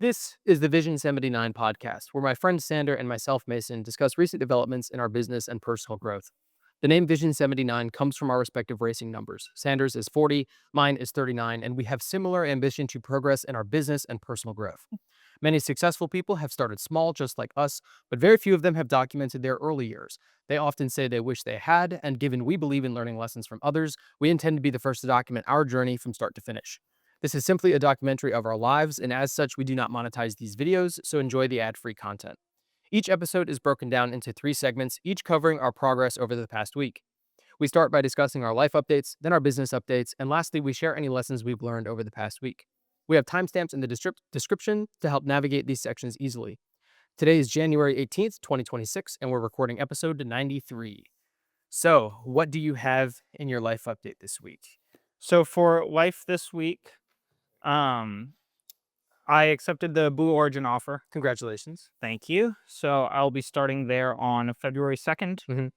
This is the Vision 79 podcast, where my friend Sander and myself, Mason, discuss recent developments in our business and personal growth. The name Vision 79 comes from our respective racing numbers. Sanders is 40, mine is 39, and we have similar ambition to progress in our business and personal growth. Many successful people have started small, just like us, but very few of them have documented their early years. They often say they wish they had, and given we believe in learning lessons from others, we intend to be the first to document our journey from start to finish. This is simply a documentary of our lives, and as such, we do not monetize these videos, so enjoy the ad-free content. Each episode is broken down into 3 segments, each covering our progress over the past week. We start by discussing our life updates, then our business updates, and lastly, we share any lessons we've learned over the past week. We have timestamps in the description to help navigate these sections easily. Today is January 18th, 2026, and we're recording episode 93. So, what do you have in your life update this week? So for life this week, I accepted the Blue Origin offer. Congratulations. Thank you. So I'll be starting there on February 2nd.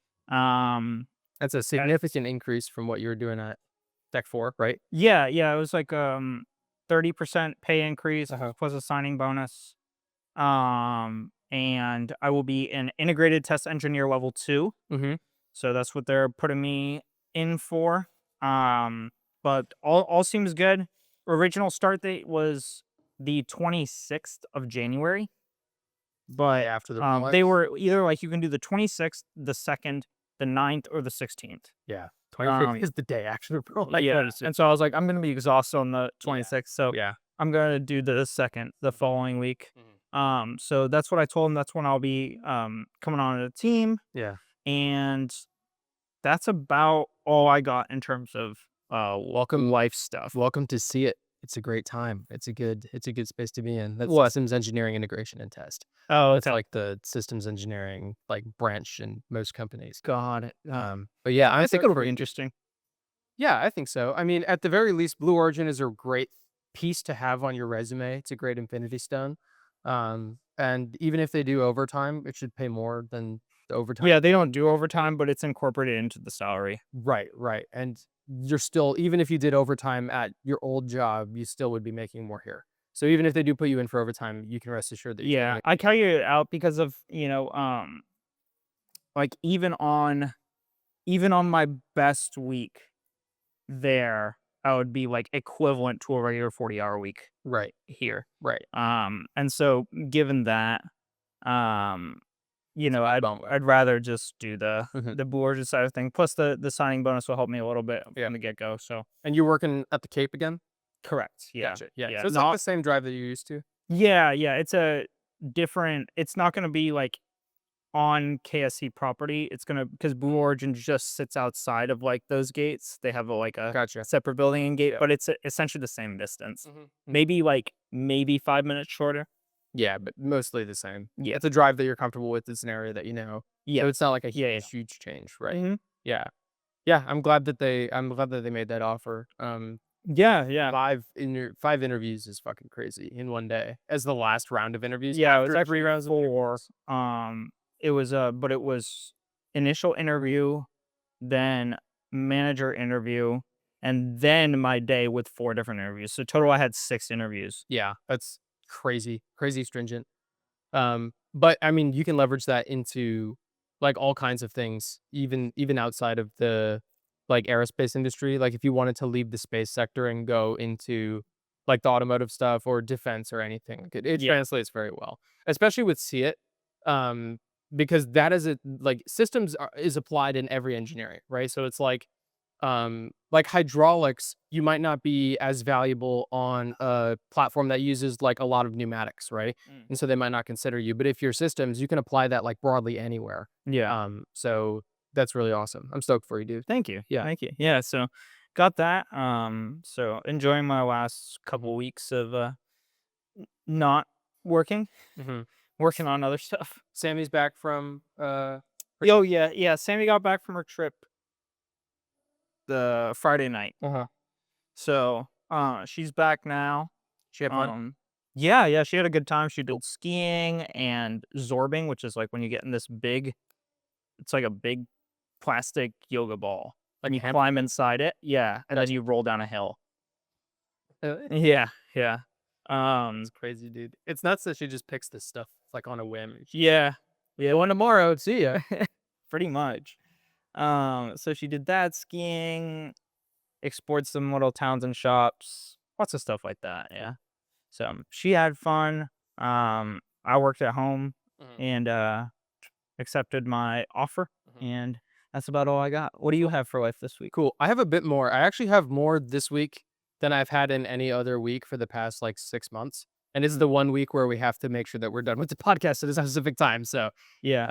That's a significant increase from what you were doing at Deck 4, right? Yeah, it was like 30% pay increase Uh-huh. plus a signing bonus. And I will be an integrated test engineer level 2. So that's what they're putting me in for. But all seems good. Original start date was the 26th of January. But After the they were either like you can do the 26th, the 2nd, the 9th, or the 16th. Yeah. 26th is the day after the Yeah. And so I was like, I'm going to be exhausted on the 26th. So Yeah. I'm going to do the 2nd, the following week. So that's what I told them. That's when I'll be coming on the team. Yeah. And that's about all I got in terms of Welcome life stuff. Welcome to See It. It's a great time. It's a good space to be in. That's What? systems engineering integration and test. Oh, It's like the systems engineering branch in most companies. got it. But yeah, I think it'll be interesting. Yeah, I think so. I mean, at the very least, Blue Origin is a great piece to have on your resume. It's a great infinity stone. And even if they do overtime, it should pay more than the overtime. Yeah, they don't do overtime, but it's incorporated into the salary. Right. And you're still, even if you did overtime at your old job, you still would be making more here. So even if they do put you in for overtime, you can rest assured that Yeah, I calculate it out because of, like even on my best week there, I would be like equivalent to a regular 40-hour week right. here. Right. And so given that, I'd rather just do the Blue Origin side of thing. Plus the signing bonus will help me a little bit from the get-go. So And you're working at the Cape again? correct. Yeah. Gotcha. Yeah. So it's like the same drive that you're used to? Yeah. It's a different, it's not gonna be like on KSC property. It's gonna, because Blue Origin just sits outside of like those gates. They have a Gotcha. separate building and gate, but it's essentially the same distance. Maybe 5 minutes shorter. Yeah, but mostly the same. Yeah. It's a drive that you're comfortable with. It's an area that you know. Yeah. So it's not like a Yeah. huge change, right? Yeah. Yeah, I'm glad that they made that offer. Yeah. 5 interviews is fucking crazy in one day as the last round of interviews. Yeah, it was after actually 3 rounds of 4. It was initial interview, then manager interview, and then my day with 4 different interviews. So total, I had 6 interviews. Yeah, that's crazy stringent. But I mean, you can leverage that into like all kinds of things, even outside of the aerospace industry. Like if you wanted to leave the space sector and go into like the automotive stuff or defense or anything, it translates very well, especially with See It. Because that is systems is applied in every engineering, right? So it's like hydraulics, you might not be as valuable on a platform that uses like a lot of pneumatics, right? And so they might not consider you. But if you're systems, you can apply that like broadly anywhere. Yeah. So that's really awesome. I'm stoked for you, dude. Thank you. Yeah. Thank you. Yeah. So got that. So enjoying my last couple weeks of not working, working on other stuff. Sammy's back from Oh yeah. Sammy got back from her trip the Friday night. So she's back now. She had fun. Yeah, she had a good time. She did skiing and zorbing, which is like when you get in this big, it's like a big plastic yoga ball. Like you climb inside it, and then you roll down a hill. Yeah. Um, It's crazy, dude. It's nuts that she just picks this stuff like on a whim. yeah, yeah, Going tomorrow. See ya. pretty much. So she did that skiing, explored some little towns and shops, lots of stuff like that. Yeah. So she had fun. I worked at home Mhm, and accepted my offer, mhm. and that's about all I got. What do you have for life this week? Cool. I have a bit more. I actually have more this week than I've had in any other week for the past like 6 months. And it's Mm, the one week where we have to make sure that we're done with the podcast at a specific time. So yeah.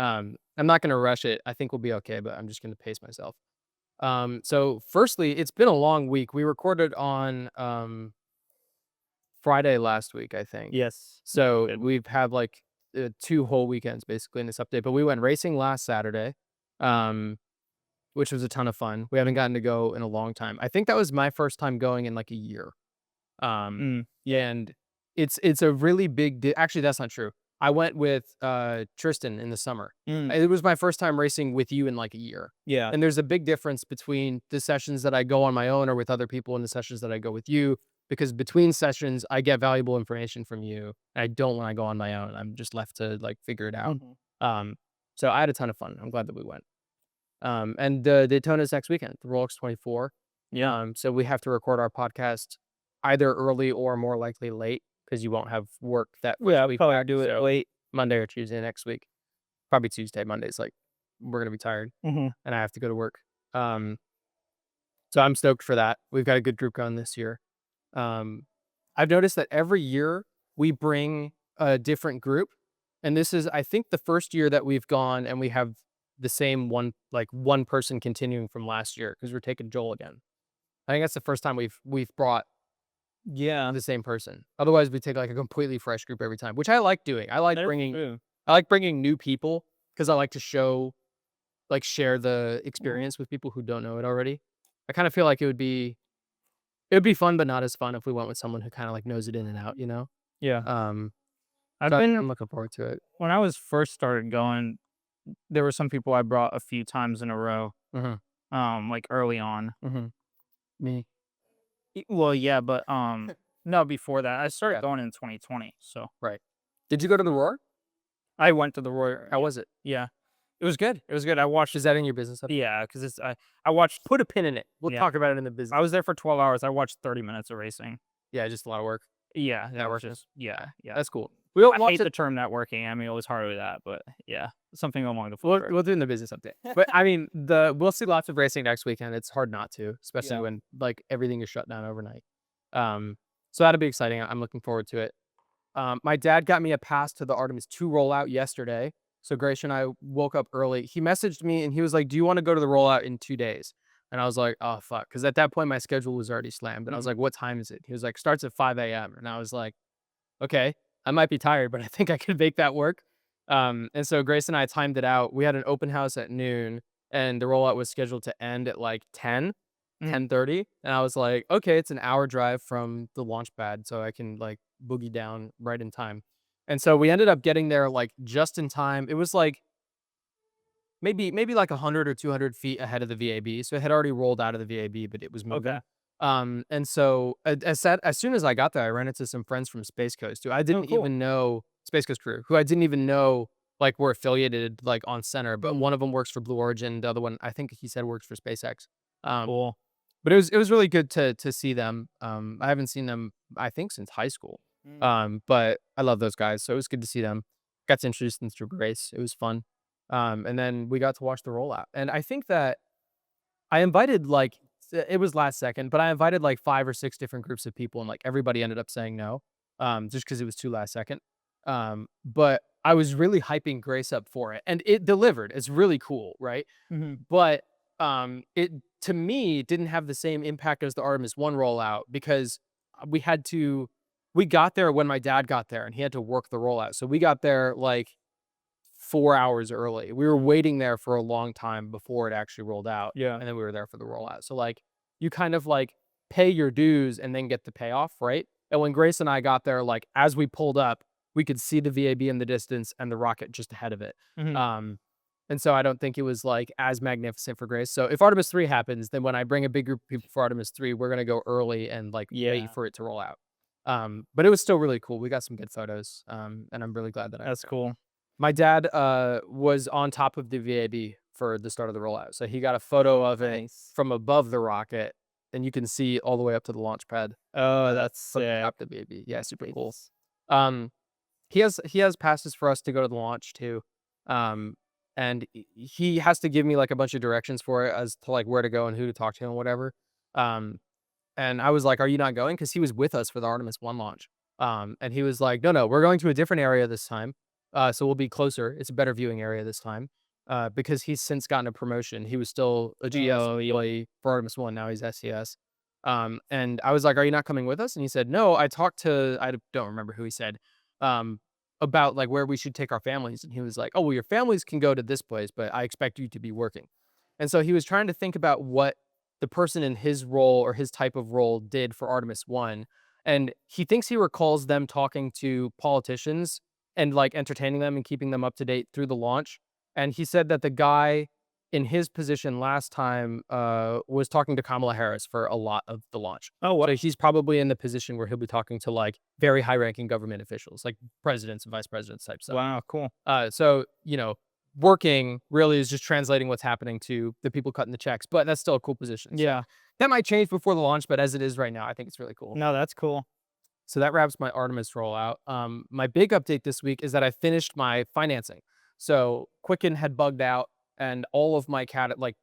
I'm not gonna rush it. I think we'll be okay, but I'm just gonna pace myself. So firstly, it's been a long week. We recorded on Friday last week, I think. Yes. So Good. we've had like 2 whole weekends basically in this update. But we went racing last Saturday. Um, which was a ton of fun. We haven't gotten to go in a long time. I think that was my first time going in like a year. Um, Yeah. and it's a really actually that's not true. I went with Tristan in the summer. Mm, It was my first time racing with you in like a year. yeah. And there's a big difference between the sessions that I go on my own or with other people and the sessions that I go with you because between sessions I get valuable information from you. And I don't when I go on my own. I'm just left to like figure it out. Mhm. Um, so I had a ton of fun. I'm glad that we went. And the Daytona's next weekend, the Rolex 24. Yeah. So we have to record our podcast either early or more likely late because you won't have work that first Yeah. week Probably back. do it So late. Monday or Tuesday next week. Probably Tuesday. Monday's like we're gonna be tired Hmm. and I have to go to work. Um, so I'm stoked for that. We've got a good group going this year. Um, I've noticed that every year we bring a different group, and this is I think the first year that we've gone and we have the same one person continuing from last year because we're taking Joel again. I think that's the first time we've brought Yeah. the same person. Otherwise, we take like a completely fresh group every time, which I like doing. That's true. I like bringing new people because I like to share the Mhm. experience with people who don't know it already. I kind of feel like it would be fun, but not as fun if we went with someone who kind of like knows it in and out, you know? Yeah. Um, I've so been I'm looking forward to it. when I was first started going, there were some people I brought a few times in a row. Hmm. Like early on. Hmm. Me. Well, yeah, but no, before that, I started Yeah. going in 2020. So Right. Did you go to the Roar? I went to the Royal. How was it? Yeah, it was good. It was good. I watched. Is that in your business update? Yeah, because it's I watched. Put a pin in it. We'll Yeah, talk about it in the business. I was there for 12 hours. I watched 30 minutes of racing. Yeah, just a lot of work. Yeah, that was Networking. just yeah, yeah. That's cool. We don't I watch hate it. the term networking. I mean, it was hard with that, but yeah, something along the We'll floor. we'll do in the business update. But I mean, we'll see lots of racing next weekend. It's hard not to, especially Yeah. when like everything is shut down overnight. So that'll be exciting. I'm looking forward to it. My dad got me a pass to the Artemis 2 rollout yesterday. So Grace and I woke up early. He messaged me and he was like, "Do you want to go to the rollout in 2 days?" And I was like, "Oh fuck," because at that point my schedule was already slammed. And I was Mhm. like, "What time is it?" He was like, "Starts at 5 a.m." And I was like, "Okay, I might be tired, but I think I could make that work." And so Grace and I timed it out. We had an open house at noon, and the rollout was scheduled to end at like 10, Mm, 10:30. And I was like, okay, it's an hour drive from the launch pad, so I can like boogie down right in time. And so we ended up getting there like just in time. It was like maybe like 100 or 200 feet ahead of the VAB. So it had already rolled out of the VAB, but it was okay. moving. And so as soon as I got there, I ran into some friends from Space Coast who I Oh, didn't cool. even know Space Coast crew, who I didn't even know like were affiliated like on center, but Mm, one of them works for Blue Origin, the other one I think he said works for SpaceX. Um, cool. but it was really good to see them. I haven't seen them I think since high school. Mm, But I love those guys, so it was good to see them. Got to introduce them through Grace. It was fun. And then we got to watch the rollout. And I think that I invited like it was last second, but I invited like 5 or 6 different groups of people and like everybody ended up saying no. Just because it was too last second. But I was really hyping Grace up for it and it delivered. It's really cool, right? mhm. But it to me didn't have the same impact as the Artemis 1 rollout because we had to we got there when my dad got there and he had to work the rollout. So we got there like 4 hours early. We were waiting there for a long time before it actually rolled out, Yeah. and then we were there for the rollout. So, like, you kind of, like, pay your dues and then get the payoff, right? And when Grace and I got there, like, as we pulled up, we could see the VAB in the distance and the rocket just ahead of it. Mhm. Um, and so I don't think it was, like, as magnificent for Grace. So if Artemis 3 happens, then when I bring a big group of people for Artemis 3, we're gonna go early and, like, wait Yeah. for it to roll out. But it was still really cool. We got some good photos. And I'm really glad that That's cool. my dad was on top of the VAB for the start of the rollout. So he got a photo of it Nice. from above the rocket, and you can see all the way up to the launch pad Oh, that's from the sick. top of the VAB. Yeah, super cool. Nice. Um, he has passes for us to go to the launch too. And he has to give me like a bunch of directions for it as to like where to go and who to talk to and whatever. Um, and I was like, "Are you not going?" Because he was with us for the Artemis 1 launch. And he was like, "No, no, we're going to a different area this time. So we'll be closer. It's a better viewing area this time." Because he's since gotten a promotion. He was still a GS Oh, yeah. employee for Artemis 1. Now he's SES. And I was like, "Are you not coming with us?" And he said, "No, I talked to," I don't remember who he said, um, about like where we should take our families. And he was like, "Oh, well, your families can go to this place, but I expect you to be working." And so he was trying to think about what the person in his role or his type of role did for Artemis 1. And he thinks he recalls them talking to politicians and like entertaining them and keeping them up to date through the launch. And he said that the guy in his position last time was talking to Kamala Harris for a lot of the launch. Oh, wow. So he's probably in the position where he'll be talking to like very high ranking government officials, like presidents and vice presidents type stuff. Wow, cool. So, working really is just translating what's happening to the people cutting the checks, but that's still a cool position. So Yeah. that might change before the launch, but as it is right now, I think it's really cool. No, that's cool. So that wraps my Artemis rollout. My big update this week is that I finished my financing. So Quicken had bugged out and all of my like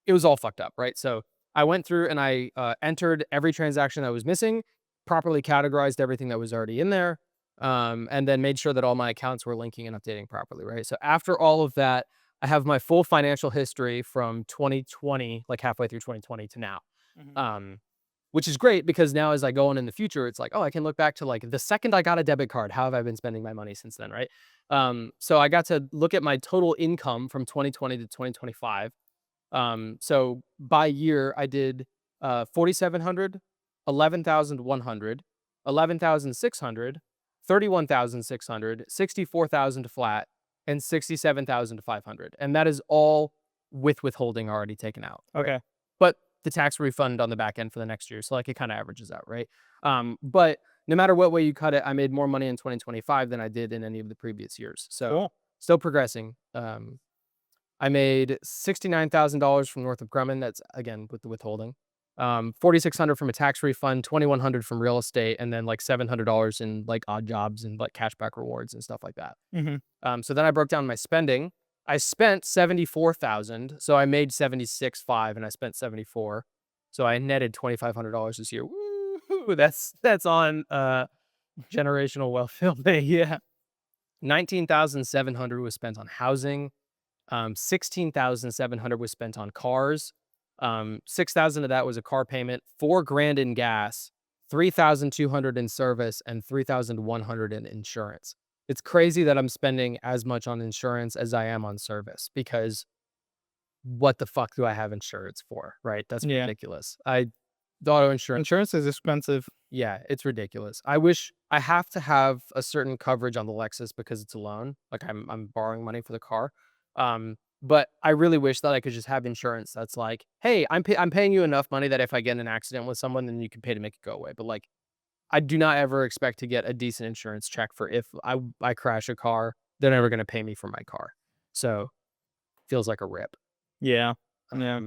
it was all fucked up, right? So I went through and I entered every transaction that was missing, properly categorized everything that was already in there, and then made sure that all my accounts were linking and updating properly, right? So after all of that, I have my full financial history from 2020, like halfway through 2020 to now. Mhm. Which is great because now as I go on in the future, it's like, oh, I can look back to like the second I got a debit card, how have I been spending my money since then, right? So I got to look at my total income from 2020 to 2025. So by year, I did 4,700, 11,100, 11,600, 31,600, 64,000 flat, and 67,500. And that is all with withholding already taken out. Right? Okay. But the tax refund on the back end for the next year. So like it kind of averages out, right? But no matter what way you cut it, I made more money in 2025 than I did in any of the previous years. So Cool. still progressing. I made $69,000 from Northrop Grumman. That's again with the withholding. 4,600 from a tax refund, 2,100 from real estate, and then like $700 in like odd jobs and like cashback rewards and stuff like that. Mhm. So then I broke down my spending. I spent 74,000, so I made 76.5, and I spent 74. So I netted $2,500 this year. Woo! That's on generational wealth building. Yeah. 19,700 was spent on housing. 16,700 was spent on cars. 6,000 of that was a car payment, 4 grand in gas, 3,200 in service, and 3,100 in insurance. It's crazy that I'm spending as much on insurance as I am on service because what the fuck do I have insurance for, right? That's Yeah. ridiculous. The auto insurance, Insurance is expensive. yeah, it's ridiculous. I wish I have to have a certain coverage on the Lexus because it's a loan. Like I'm borrowing money for the car. But I really wish that I could just have insurance that's like, hey, I'm paying you enough money that if I get in an accident with someone, then you can pay to make it go away. But like, I do not ever expect to get a decent insurance check for if I crash a car, they're never going to pay me for my car. So feels like a rip. Yeah. Yeah.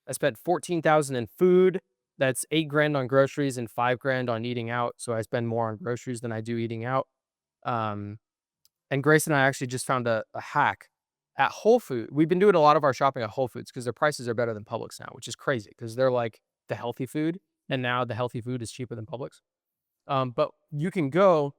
I spent 14,000 in food. That's 8 grand on groceries and 5 grand on eating out. So I spend more on groceries than I do eating out. Um, and Grace and I actually just found a hack at Whole Foods. We've been doing a lot of our shopping at Whole Foods because their prices are better than Publix now, which is crazy because they're like the healthy food, and now the healthy food is cheaper than Publix. But you can go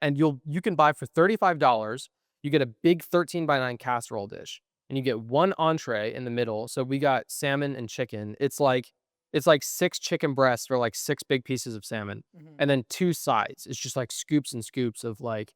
and you can buy for $35. You get a big 13 by 9 casserole dish, and you get one entree in the middle. So we got salmon and chicken. It's like 6 chicken breasts or like 6 big pieces of salmon, and then 2 sides. It's just like scoops and scoops of like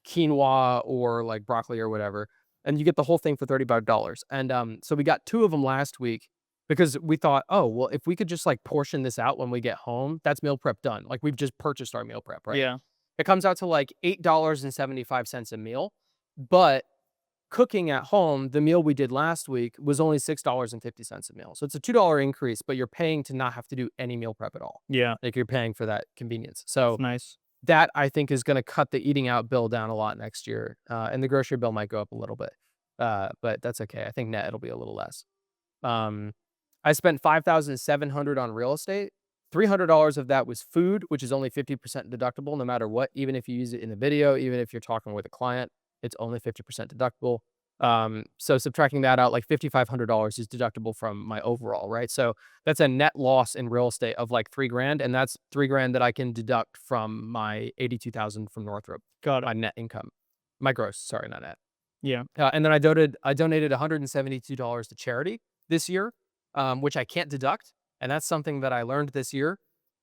quinoa or like broccoli or whatever, and you get the whole thing for $35. And so we got 2 of them last week because we thought, oh well, if we could just like portion this out when we get home, that's meal prep done. Like we've just purchased our meal prep, right? Yeah. It comes out to like $8.75 a meal, but cooking at home, the meal we did last week was only $6.50 a meal. So it's a $2 increase, but you're paying to not have to do any meal prep at all. Yeah, Like you're paying for that convenience. it's So nice. that I think is going to cut the eating out bill down a lot next year. And the grocery bill might go up a little bit. But that's okay. I think net it'll be a little less. Um, I spent $5,700 on real estate. $300 of that was food, which is only 50% deductible no matter what. Even if you use it in the video, even if you're talking with a client, it's only 50% deductible. So subtracting that out, like $5,500 is deductible from my overall, right? So that's a net loss in real estate of like $3,000, and that's $3,000 that I can deduct from my 82,000 from Northrop, Got it. my net income, my gross. Sorry, not net. Yeah. And then I donated $172 to charity this year, which I can't deduct, and that's something that I learned this year.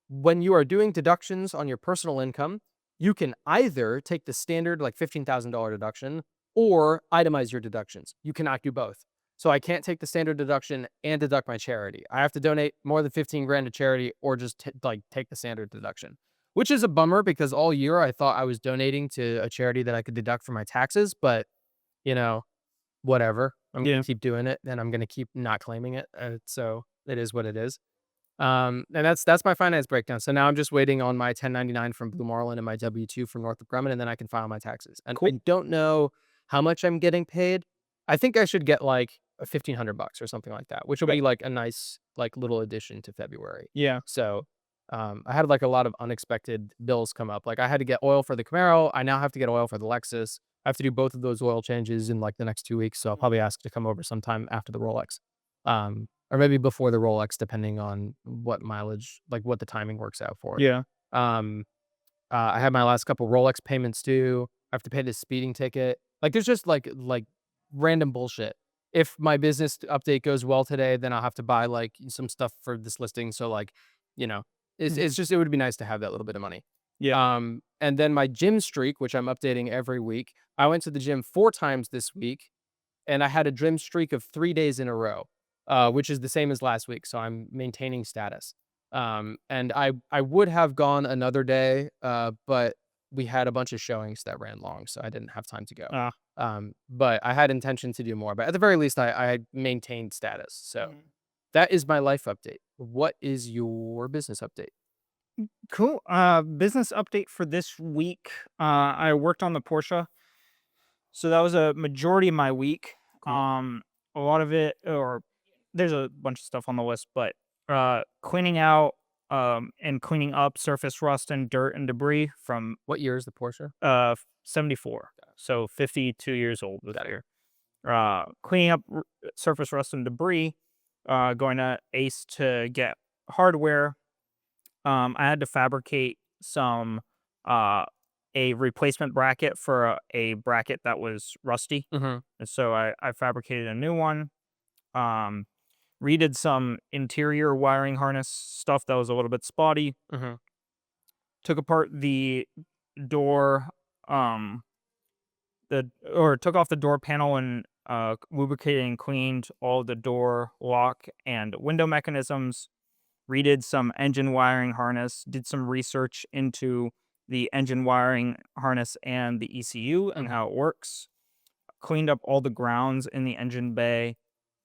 When you are doing deductions on your personal income, you can either take the standard like $15,000 deduction or itemize your deductions. You cannot do both. So I can't take the standard deduction and deduct my charity. I have to donate more than 15 grand to charity or just like take the standard deduction, which is a bummer because all year I thought I was donating to a charity that I could deduct from my taxes, but you know, whatever. I'm Yeah. gonna keep doing it, and I'm gonna keep not claiming it. So it is what it is. And that's my finance breakdown. So now I'm just waiting on my 1099 from Blue Marlin and my W-2 from Northrop Grumman, and then I can file my taxes. And I Cool. don't know how much I'm getting paid. I think I should get like $1,500 or something like that, which will Okay. be like a nice like little addition to February. Yeah. So I had like a lot of unexpected bills come up. Like I had to get oil for the Camaro. I now have to get oil for the Lexus. I have to do both of those oil changes in like the next 2 weeks. So I'll probably ask to come over sometime after the Rolex. Or maybe before the Rolex, depending on what mileage, like what the timing works out for. Yeah. Um, I had my last couple Rolex payments due. I have to pay this speeding ticket. Like there's just like random bullshit. If my business update goes well today, then I'll have to buy like some stuff for this listing. So like, you know, it's just it would be nice to have that little bit of money. Yeah. And then my gym streak, which I'm updating every week. I went to the gym 4 times this week, and I had a gym streak of 3 days in a row, which is the same as last week. So I'm maintaining status. And I would have gone another day, but we had a bunch of showings that ran long, so I didn't have time to go. Ah. But I had intention to do more. But at the very least, I maintained status. So Mhm. that is my life update. What is your business update? Cool. Business update for this week. I worked on the Porsche, so that was a majority of my week. Cool. A lot of it, or there's a bunch of stuff on the list, but cleaning out, and cleaning up surface rust and dirt and debris from What year is the Porsche? 74, so 52 years old this Got it. year. Cleaning up surface rust and debris. Going to Ace to get hardware. I had to fabricate some a replacement bracket for a bracket that was rusty, Mm-hmm. and so I fabricated a new one. Um, redid some interior wiring harness stuff that was a little bit spotty. Mm-hmm. Took apart the door, took off the door panel and lubricated and cleaned all the door lock and window mechanisms. Redid some engine wiring harness, did some research into the engine wiring harness and the ECU and how it works, cleaned up all the grounds in the engine bay,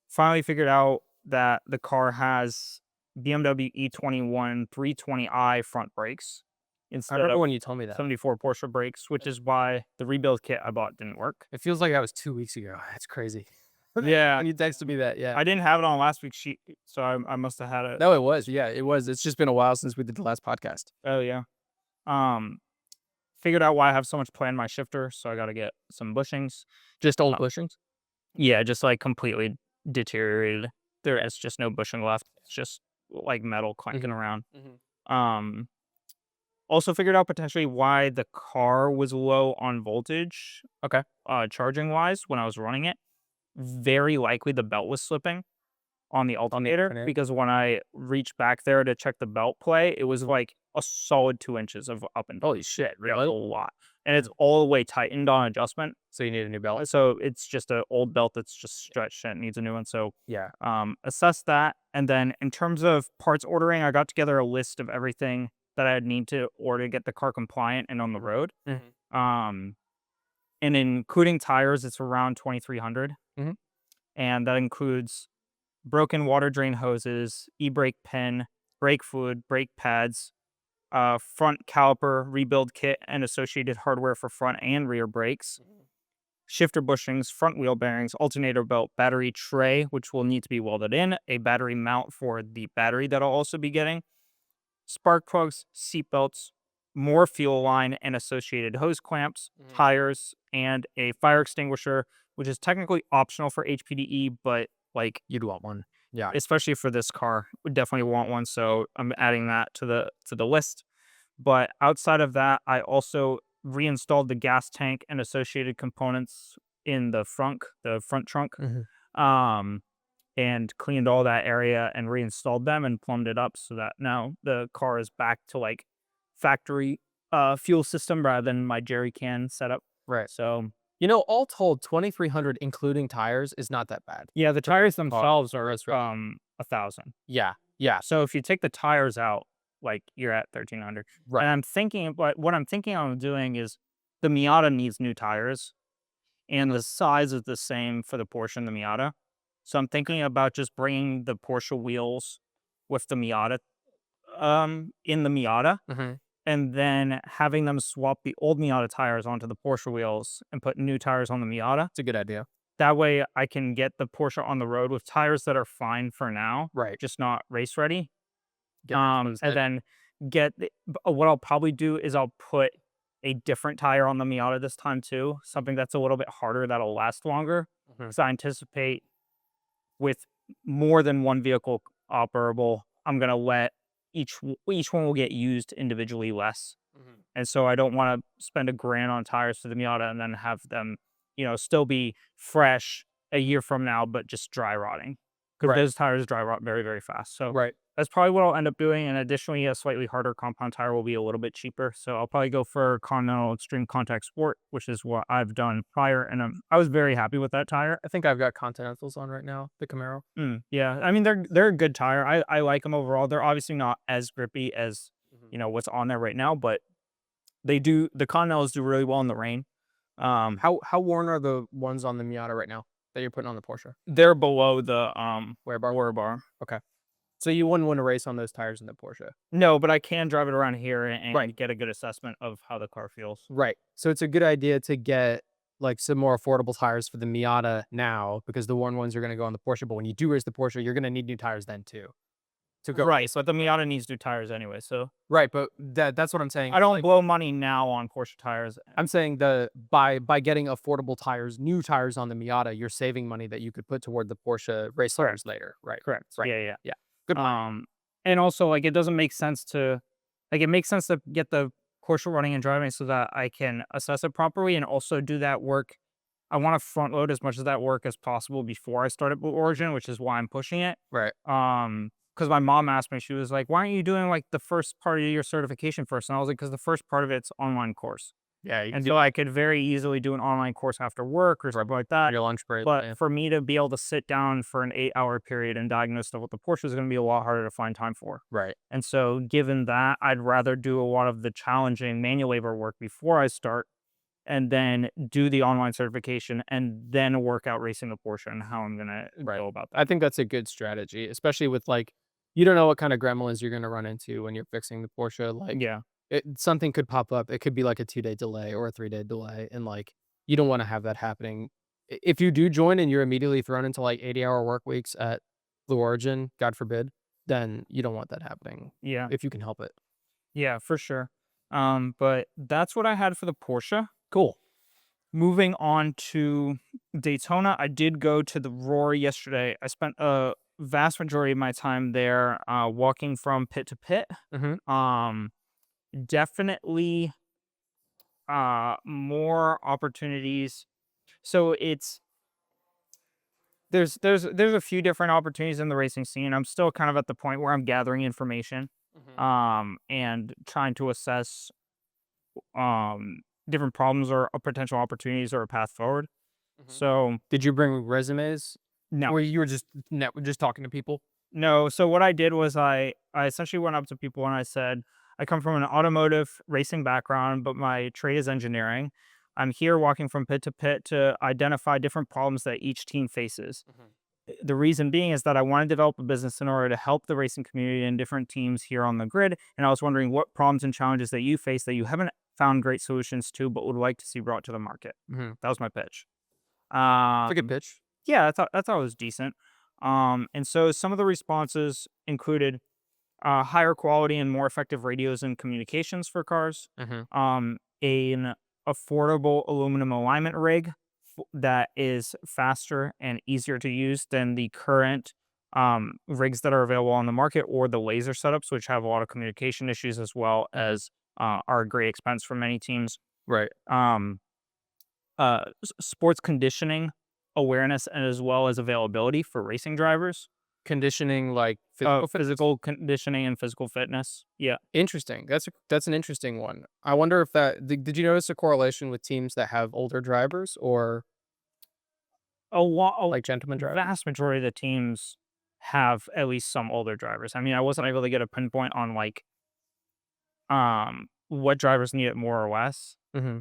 finally figured out that the car has BMW E21 320i front brakes I instead remember of when you told me that. 74 Porsche brakes, which is why the rebuild kit I bought didn't work. It feels like that was 2 weeks ago. That's crazy. Yeah, When you texted me that, yeah. I didn't have it on last week's sheet, so I must have had it. No, it was. Yeah, it was. It's just been a while since we did the last podcast. Oh yeah. Um, Figured out why I have so much play in my shifter, so I got to get some bushings. Just old Uh, bushings? Yeah, just like completely deteriorated. There is just no bushing left. It's just like metal clanking around. Um, Also figured out potentially why the car was low on voltage. Okay. Charging wise when I was running it. Very likely the belt was slipping on the alternator alternator? because when I reached back there to check the belt play, it was like a solid 2 inches of up and down. Holy shit, Yeah, really? a lot. And it's all the way tightened on adjustment. So you need a new belt? So it's just an old belt that's just stretched and needs a new one. So Yeah. assess that. And then in terms of parts ordering, I got together a list of everything that I'd need to order to get the car compliant and on the road. Mhm. Um, And including tires, it's around 2,300. Mhm. And that includes broken water drain hoses, e-brake pin, brake fluid, brake pads, front caliper rebuild kit and associated hardware for front and rear brakes, shifter bushings, front wheel bearings, alternator belt, battery tray, which will need to be welded in, a battery mount for the battery that I'll also be getting, spark plugs, seat belts, more fuel line and associated hose clamps, tires, and a fire extinguisher, which is technically optional for HPDE, but like You'd want one. Yeah. especially for this car, would definitely want one. So I'm adding that to the list. But outside of that, I also reinstalled the gas tank and associated components in the front trunk, Mhm. um, and cleaned all that area and reinstalled them and plumbed it up so that now the car is back to like factory fuel system rather than my jerry can setup. Right. So All told, 2,300 including tires is not that bad. yeah, the tires Oh, themselves are that's right. 1,000. Yeah. Yeah. So if you take the tires out, like you're at 1,300. Right. And I'm thinking, but what I'm thinking of doing is the Miata needs new tires, and the size is the same for the Porsche and the Miata. So I'm thinking about just bringing the Porsche wheels with the Miata, in the Miata, Mhm. and then having them swap the old Miata tires onto the Porsche wheels and put new tires on the Miata. It's a good idea. That way, I can get the Porsche on the road with tires that are fine for now, Right. just not race ready. Get that smooth And set. then what I'll probably do is I'll put a different tire on the Miata this time too, something that's a little bit harder that'll last longer. Mhm. Because I anticipate with more than one vehicle operable, I'm gonna let each one will get used individually less. Mhm. And so I don't want to spend $1,000 on tires for the Miata and then have them, still be fresh a year from now, but just dry rotting. Because Right. those tires dry rot very, very fast. So Right. that's probably what I'll end up doing. And additionally, a slightly harder compound tire will be a little bit cheaper. So I'll probably go for Continental Extreme Contact Sport, which is what I've done prior. And I was very happy with that tire. I think I've got Continentals on right now, the Camaro. Yeah, I mean they're a good tire. I like them overall. They're obviously not as grippy as Mhm. what's on there right now, but the Continentals do really well in the rain. How worn are the ones on the Miata right now that you're putting on the Porsche? They're below the Wear bar? wear bar. Okay. So you wouldn't want to race on those tires in the Porsche. No, but I can drive it around here and Right. get a good assessment of how the car feels. Right. So it's a good idea to get like some more affordable tires for the Miata now because the worn ones are going to go on the Porsche. But when you do race the Porsche, you're going to need new tires then too to go. Right, but the Miata needs new tires anyway, so Right. But that's what I'm saying. I don't Like, blow money now on Porsche tires. I'm saying by getting affordable tires, new tires on the Miata, you're saving money that you could put toward the Porsche race tires later. Right. Correct. Right. Yeah, yeah. Yeah. Good point. And also like it doesn't make sense to like it makes sense to get the Porsche running and driving so that I can assess it properly and also do that work. I want to front load as much of that work as possible before I start at Blue Origin, which is why I'm pushing it. Right. Because my mom asked me, she was like, "Why aren't you doing like the first part of your certification first?" And I was like, "Because the first part of it's online course, Yeah. and so I could very easily do an online course after work or something like that." Your lunch break. But for me to be able to sit down for an 8-hour period and diagnose stuff with the Porsche is going to be a lot harder to find time for. Right. And so, given that, I'd rather do a lot of the challenging manual labor work before I start, and then do the online certification, and then work out racing the Porsche and how I'm gonna Right. go about that. I think that's a good strategy, especially with like, you don't know what kind of gremlins you're going to run into when you're fixing the Porsche. Like, Yeah, something could pop up. It could be like a 2-day delay or a 3-day delay. And like, you don't want to have that happening. If you do join and you're immediately thrown into like 80-hour work weeks at Blue Origin, God forbid, then you don't want that happening yeah, if you can help it. yeah, for sure. But that's what I had for the Porsche. Cool. Moving on to Daytona, I did go to the Roar yesterday. I spent a vast majority of my time there, walking from pit to pit. Mm-hmm. Um, Definitely, more opportunities. So there's a few different opportunities in the racing scene. I'm still kind of at the point where I'm gathering information, Mm-hmm. and trying to assess different problems or potential opportunities or a path forward. Mm-hmm. So Did you bring resumes no, or you were just talking to people? no. So what I did was I essentially went up to people and I said, I come from an automotive racing background, but my trade is engineering. I'm here walking from pit to pit to identify different problems that each team faces. The reason being is that I want to develop a business in order to help the racing community and different teams here on the grid. And I was wondering what problems and challenges that you face that you haven't found great solutions to, but would like to see brought to the market. That was my pitch. It's a good pitch. Yeah, I thought it was decent. And so some of the responses included higher quality and more effective radios and communications for cars. An affordable aluminum alignment rig that is faster and easier to use than the current rigs that are available on the market, or the laser setups, which have a lot of communication issues as well as are a great expense for many teams. Right. Sports conditioning awareness and as well as availability for racing drivers. Conditioning, like Physical conditioning and physical fitness. Yeah. Interesting. That's an interesting one. I wonder if did you notice a correlation with teams that have older drivers or A lot, like gentleman drivers? vast majority of the teams have at least some older drivers. I mean, I wasn't able to get a pinpoint on like what drivers need it more or less. Mm-hmm.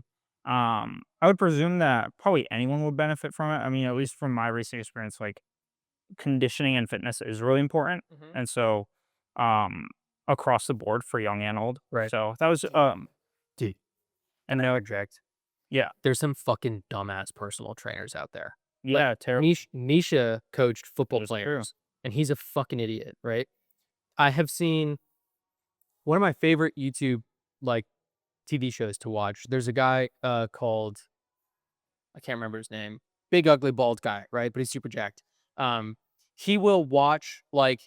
I would presume that probably anyone would benefit from it. I mean, at least from my racing experience, like conditioning and fitness is really important. And so across the board for young and old. Right. So that was Dude. and I interject. yeah. There's some fucking dumbass personal trainers out there. Yeah, terrible. Nisha coached football That's true. players, and he's a fucking idiot, right? I have seen one of my favorite YouTube like TV shows to watch. There's a guy called, I can't remember his name. Big ugly bald guy, right? But he's super jacked. He will watch like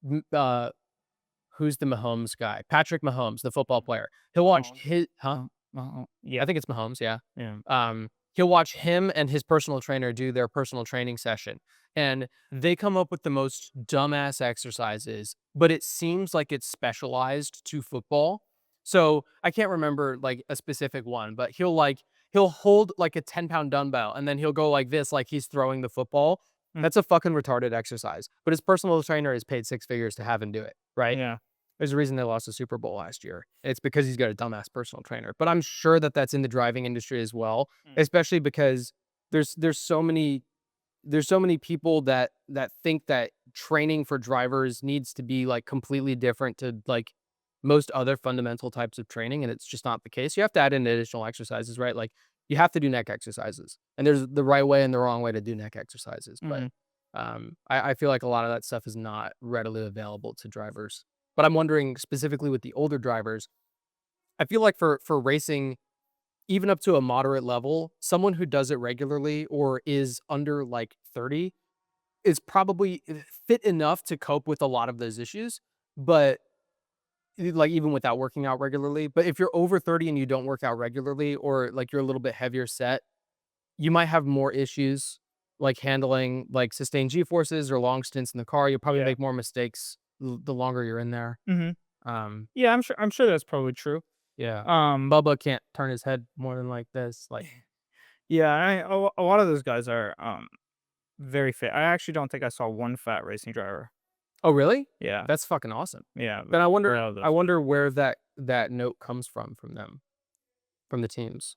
who's the Mahomes guy? Patrick Mahomes, the football player. He'll watch his Yeah. I think it's Mahomes, yeah. Yeah. He'll watch him and his personal trainer do their personal training session. And they come up with the most dumbass exercises, but it seems like it's specialized to football. So I can't remember like a specific one, but he'll hold like a 10-pound dumbbell and then he'll go like this, like he's throwing the football. That's a fucking retarded exercise. But his personal trainer is paid 6 figures to have him do it, right? Yeah. There's a reason they lost the Super Bowl last year. It's because he's got a dumbass personal trainer. But I'm sure that that's in the driving industry as well, especially because there's so many people that think that training for drivers needs to be like completely different to like most other fundamental types of training, and it's just not the case. You have to add in additional exercises, right? Like you have to do neck exercises, and there's the right way and the wrong way to do neck exercises. But I feel like a lot of that stuff is not readily available to drivers. But I'm wondering specifically with the older drivers, I feel like for racing, even up to a moderate level, someone who does it regularly or is under like 30 is probably fit enough to cope with a lot of those issues. But like even without working out regularly, but if you're over 30 and you don't work out regularly, or like you're a little bit heavier set, you might have more issues like handling like sustained G forces or long stints in the car. You'll probably Yeah. make more mistakes the longer you're in there. Yeah, I'm sure that's probably true. Yeah. Bubba can't turn his head more than like this. Like, Yeah, a lot of those guys are very fit. I actually don't think I saw one fat racing driver. oh really? Yeah. That's fucking awesome. Yeah. But I wonder, proud of those. I wonder where that note comes from them, from the teams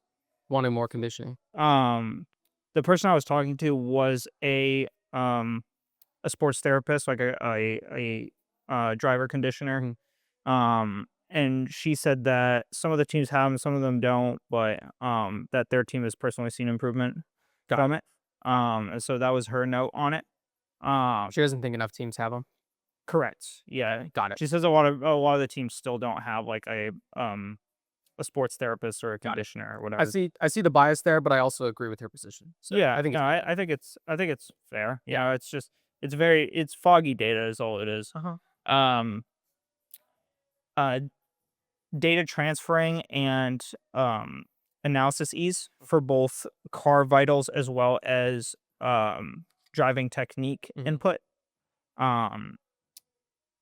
wanting more conditioning. The person I was talking to was a sports therapist, like a driver conditioner. And she said that some of the teams have them, some of them don't, but that their team has personally seen improvement from it. And so that was her note on it. She doesn't think enough teams have them. Correct. Yeah. Got it. She says a lot of the teams still don't have like a sports therapist or a conditioner or whatever. I see the bias there, but I also agree with her position. So Yeah, I think no, I think it's fair. Yeah, it's just it's foggy data is all it is. Um, data transferring and analysis ease for both car vitals as well as driving technique input.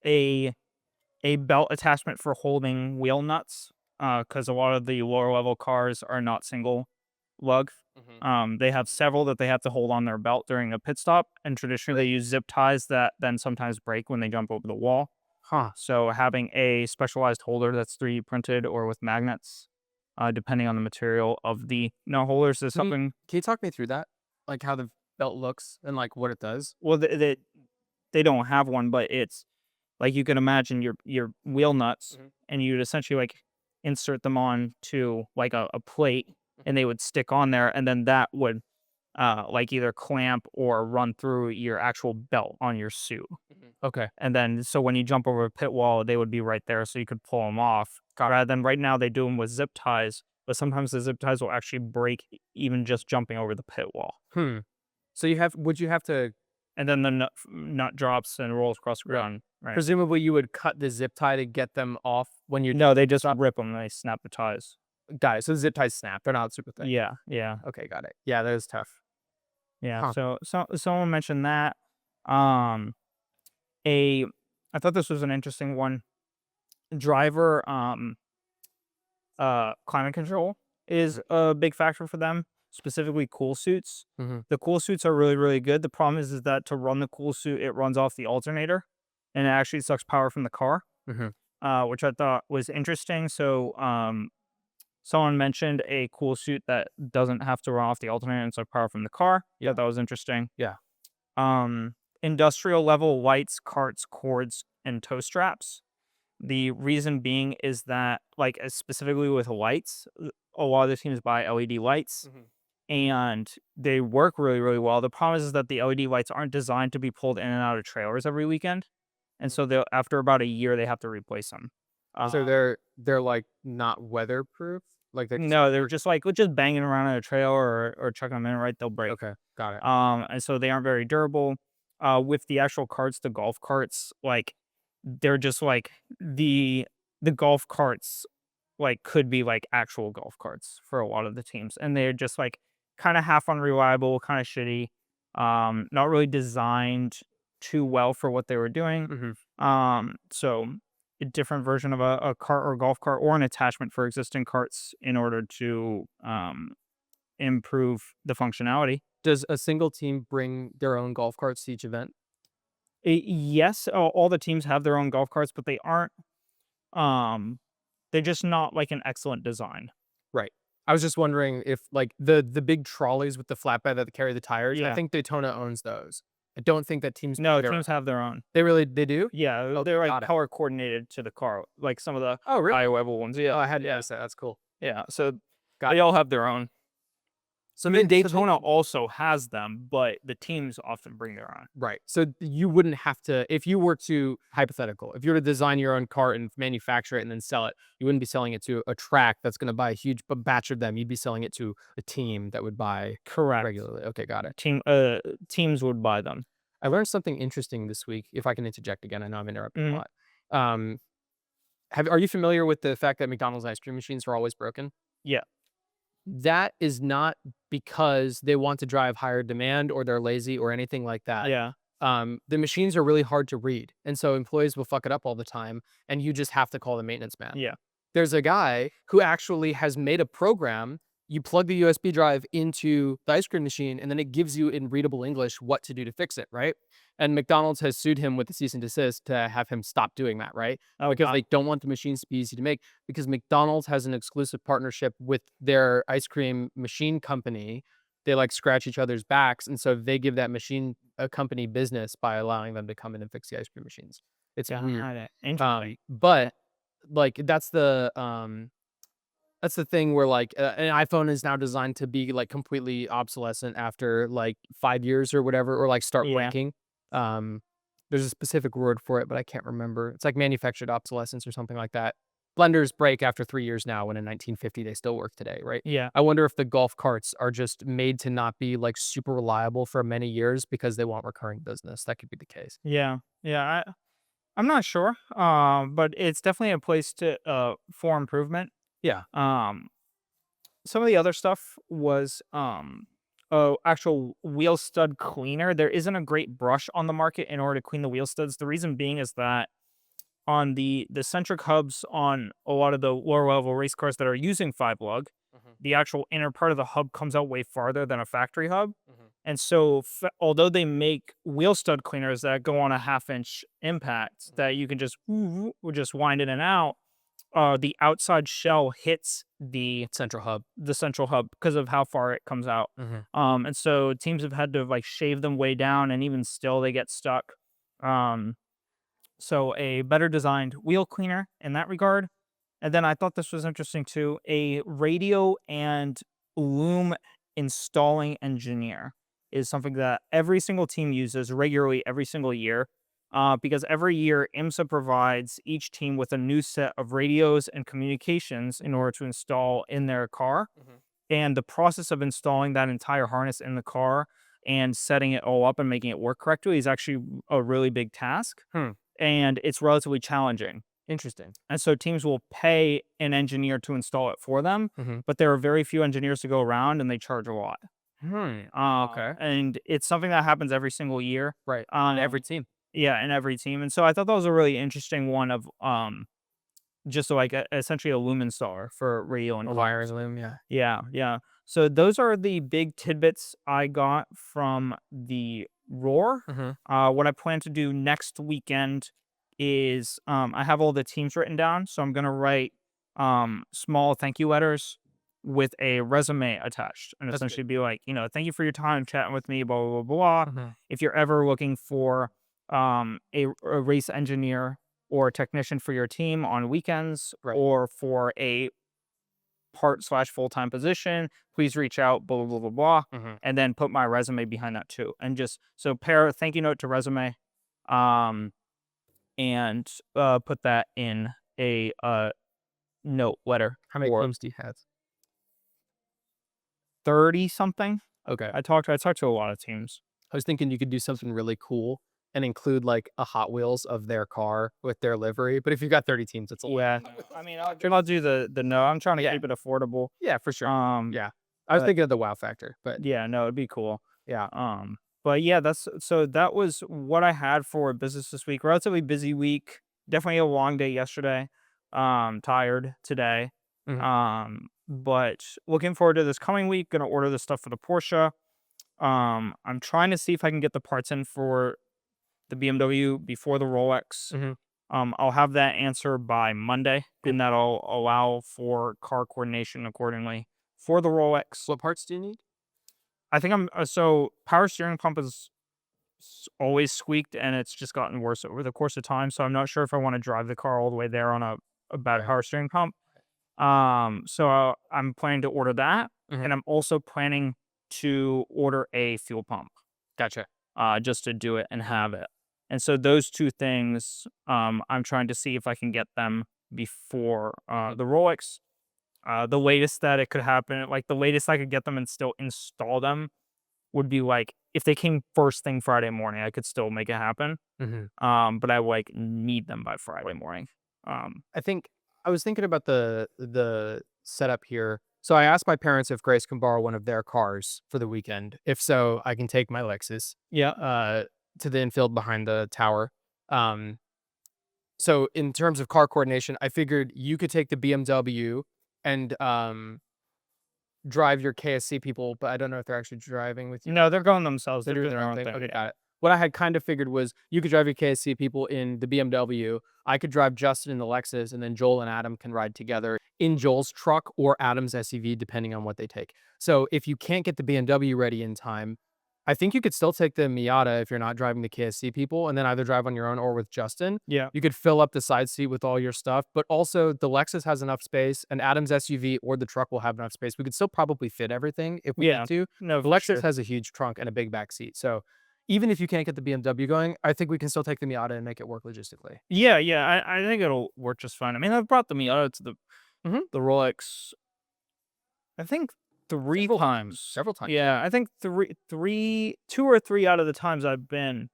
A belt attachment for holding wheel nuts, because a lot of the lower level cars are not single lug. They have several that they have to hold on their belt during a pit stop, and traditionally they use zip ties that then sometimes break when they jump over the wall. So having a specialized holder that's 3D printed or with magnets depending on the material of the nut holders. There's something. Can you talk me through that? Like how the belt looks and like what it does? Well, they don't have one, but it's like you can imagine your wheel nuts, and you'd essentially like insert them on to like a plate, and they would stick on there, and then that would like either clamp or run through your actual belt on your suit. Okay. And then so when you jump over a pit wall, they would be right there, so you could pull them off. Rather than right now, they do them with zip ties, but sometimes the zip ties will actually break even just jumping over the pit wall. So would you have to, And then the nut drops and rolls across the ground. Right. presumably you would cut the zip tie to get them off when you No, they just rip them. They snap the ties. got it. So the zip ties snap. They're not super thick. Yeah, yeah, Okay, got it. Yeah, that is tough. yeah. Huh. So someone mentioned that. Um, I thought this was an interesting one. Driver climate control is a big factor for them, specifically cool suits. The cool suits are really, really good. The problem is that to run the cool suit, it runs off the alternator, and it actually sucks power from the car, which I thought was interesting. So someone mentioned a cool suit that doesn't have to run off the alternator and suck power from the car. Yeah, that was interesting. Yeah. Industrial level lights, carts, cords, and tow straps. The reason being is that, like, specifically with lights, a lot of the teams buy LED lights, and they work really, really well. The problem is that the LED lights aren't designed to be pulled in and out of trailers every weekend, and so after about a year they have to replace them. So they're like not weatherproof? Like they're just banging around in a trailer or chucking them in, right? They'll break. Okay, got it. And so they aren't very durable. With the actual carts, the golf carts, like, they're just like the golf carts, like, could be like actual golf carts for a lot of the teams, and they're just like kind of half unreliable, kind of shitty, not really designed too well for what they were doing. So a different version of a cart or golf cart or an attachment for existing carts in order to improve the functionality. Does a single team bring their own golf carts to each event? Yes, all the teams have their own golf carts, but they aren't. They're just not like an excellent design. Right. I was just wondering if like the big trolleys with the flatbed that carry the tires. I Yeah. think Daytona owns those. I don't think that teams. No, bring their teams have their own. They do? Yeah, Oh, they're got like it. color coordinated to the car, like some of the Oh, really? Iowa ones. Oh, Yeah, I hadn't noticed that. That's cool. yeah. So Got they all have their own. So I mean, Daytona also has them, but the teams often bring their own. Right. So you wouldn't have to, if you were to, hypothetical, if you were to design your own cart and manufacture it and then sell it, you wouldn't be selling it to a track that's going to buy a huge batch of them. You'd be selling it to a team that would buy Correct. regularly. Okay, got it. Teams would buy them. I learned something interesting this week, if I can interject again. I know I'm interrupting a lot. Are you familiar with the fact that McDonald's ice cream machines are always broken? Yeah. That is not because they want to drive higher demand or they're lazy or anything like that. Yeah. The machines are really hard to read. And so employees will fuck it up all the time. And you just have to call the maintenance man. Yeah. There's a guy who actually has made a program. You plug the USB drive into the ice cream machine, and then it gives you in readable English what to do to fix it, right? And McDonald's has sued him with a cease and desist to have him stop doing that, right? Because they don't want the machines to be easy to make, because McDonald's has an exclusive partnership with their ice cream machine company. They like scratch each other's backs, and so they give that machine company business by allowing them to come in and fix the ice cream machines. It's weird. Interesting. But like that's the thing where like an iPhone is now designed to be like completely obsolescent after like 5 years or whatever, or like start breaking. There's a specific word for it, but I can't remember. It's like manufactured obsolescence or something like that. Blenders break after 3 years now, when in 1950 they still work today, right? Yeah. I wonder if the golf carts are just made to not be like super reliable for many years because they want recurring business. That could be the case. Yeah. Yeah. I'm not sure. But it's definitely a place for improvement. Yeah. Some of the other stuff was actual wheel stud cleaner. There isn't a great brush on the market in order to clean the wheel studs. The reason being is that on the centric hubs on a lot of the lower level race cars that are using 5-lug, the actual inner part of the hub comes out way farther than a factory hub. And so although they make wheel stud cleaners that go on a 1/2-inch impact that you can just wind in and out, the outside shell hits Central hub. the central hub because of how far it comes out. And so teams have had to like shave them way down, and even still they get stuck. So a better designed wheel cleaner in that regard. And then I thought this was interesting too, a radio and loom installing engineer is something that every single team uses regularly every single year. Because every year IMSA provides each team with a new set of radios and communications in order to install in their car. And the process of installing that entire harness in the car and setting it all up and making it work correctly is actually a really big task. And it's relatively challenging. Interesting. And so teams will pay an engineer to install it for them, but there are very few engineers to go around, and they charge a lot. Okay. And it's something that happens every single year. Right. On every team. Yeah, in every team. And so I thought that was a really interesting one of just like essentially a loom installer for radio and A wires loom. Yeah. yeah. So those are the big tidbits I got from the Roar. What I plan to do next weekend is I have all the teams written down, so I'm gonna write small thank you letters with a resume attached, and That's essentially be like, thank you for your time chatting with me, blah blah blah blah. If you're ever looking for a race engineer or a technician for your team on weekends, Right. or for a part/full-time position, please reach out, blah, blah, blah, blah, and then put my resume behind that too. And just, so pair a thank you note to resume, and put that in a note letter. How many for teams do you have? 30 something. Okay. I talked to a lot of teams. I was thinking you could do something really cool and include like a Hot Wheels of their car with their livery. But if you've got 30 teams, it's a lot. Yeah, no. I mean, I'll do the no. I'm trying to Yeah. keep it affordable. Yeah, for sure. Yeah. I was but- thinking of the wow factor, but Yeah, no, it'd be cool. yeah. But yeah, that was what I had for business this week. Relatively busy week. Definitely a long day yesterday. Tired today. But looking forward to this coming week. Gonna order the stuff for the Porsche. I'm trying to see if I can get the parts in for the BMW before the Rolex. I'll have that answer by Monday, and that'll allow for car coordination accordingly for the Rolex. What parts do you need? I think so power steering pump is always squeaked, and it's just gotten worse over the course of time. So I'm not sure if I want to drive the car all the way there on a bad power steering pump. So I'm planning to order that, and I'm also planning to order a fuel pump. Gotcha. Just to do it and have it. And so those two things, I'm trying to see if I can get them before the Rolex. The latest that it could happen, like the latest I could get them and still install them, would be like if they came first thing Friday morning, I could still make it happen. But I like need them by Friday morning. I think I was thinking about the setup here. So I asked my parents if Grace can borrow one of their cars for the weekend. If so, I can take my Lexus. Yeah. To the infield behind the tower. So in terms of car coordination, I figured you could take the BMW and drive your KSC people, but I don't know if they're actually driving with you. No, they're going themselves. They're They're doing doing their own their thing. own thing. Okay, got it. What I had kind of figured was you could drive your KSC people in the BMW. I could drive Justin in the Lexus, and then Joel and Adam can ride together in Joel's truck or Adam's SUV, depending on what they take. So if you can't get the BMW ready in time, I think you could still take the Miata if you're not driving the KSC people, and then either drive on your own or with Justin. Yeah. You could fill up the side seat with all your stuff, but also the Lexus has enough space, and Adam's SUV or the truck will have enough space. We could still probably fit everything if we Yeah. need to. No, The Lexus has a huge trunk and a big back seat. So even if you can't get the BMW going, I think we can still take the Miata and make it work logistically. Yeah. I think it'll work just fine. I mean, I've brought the Miata to the Rolex, I think Several times. times. Yeah, I think two or three out of the times I've been,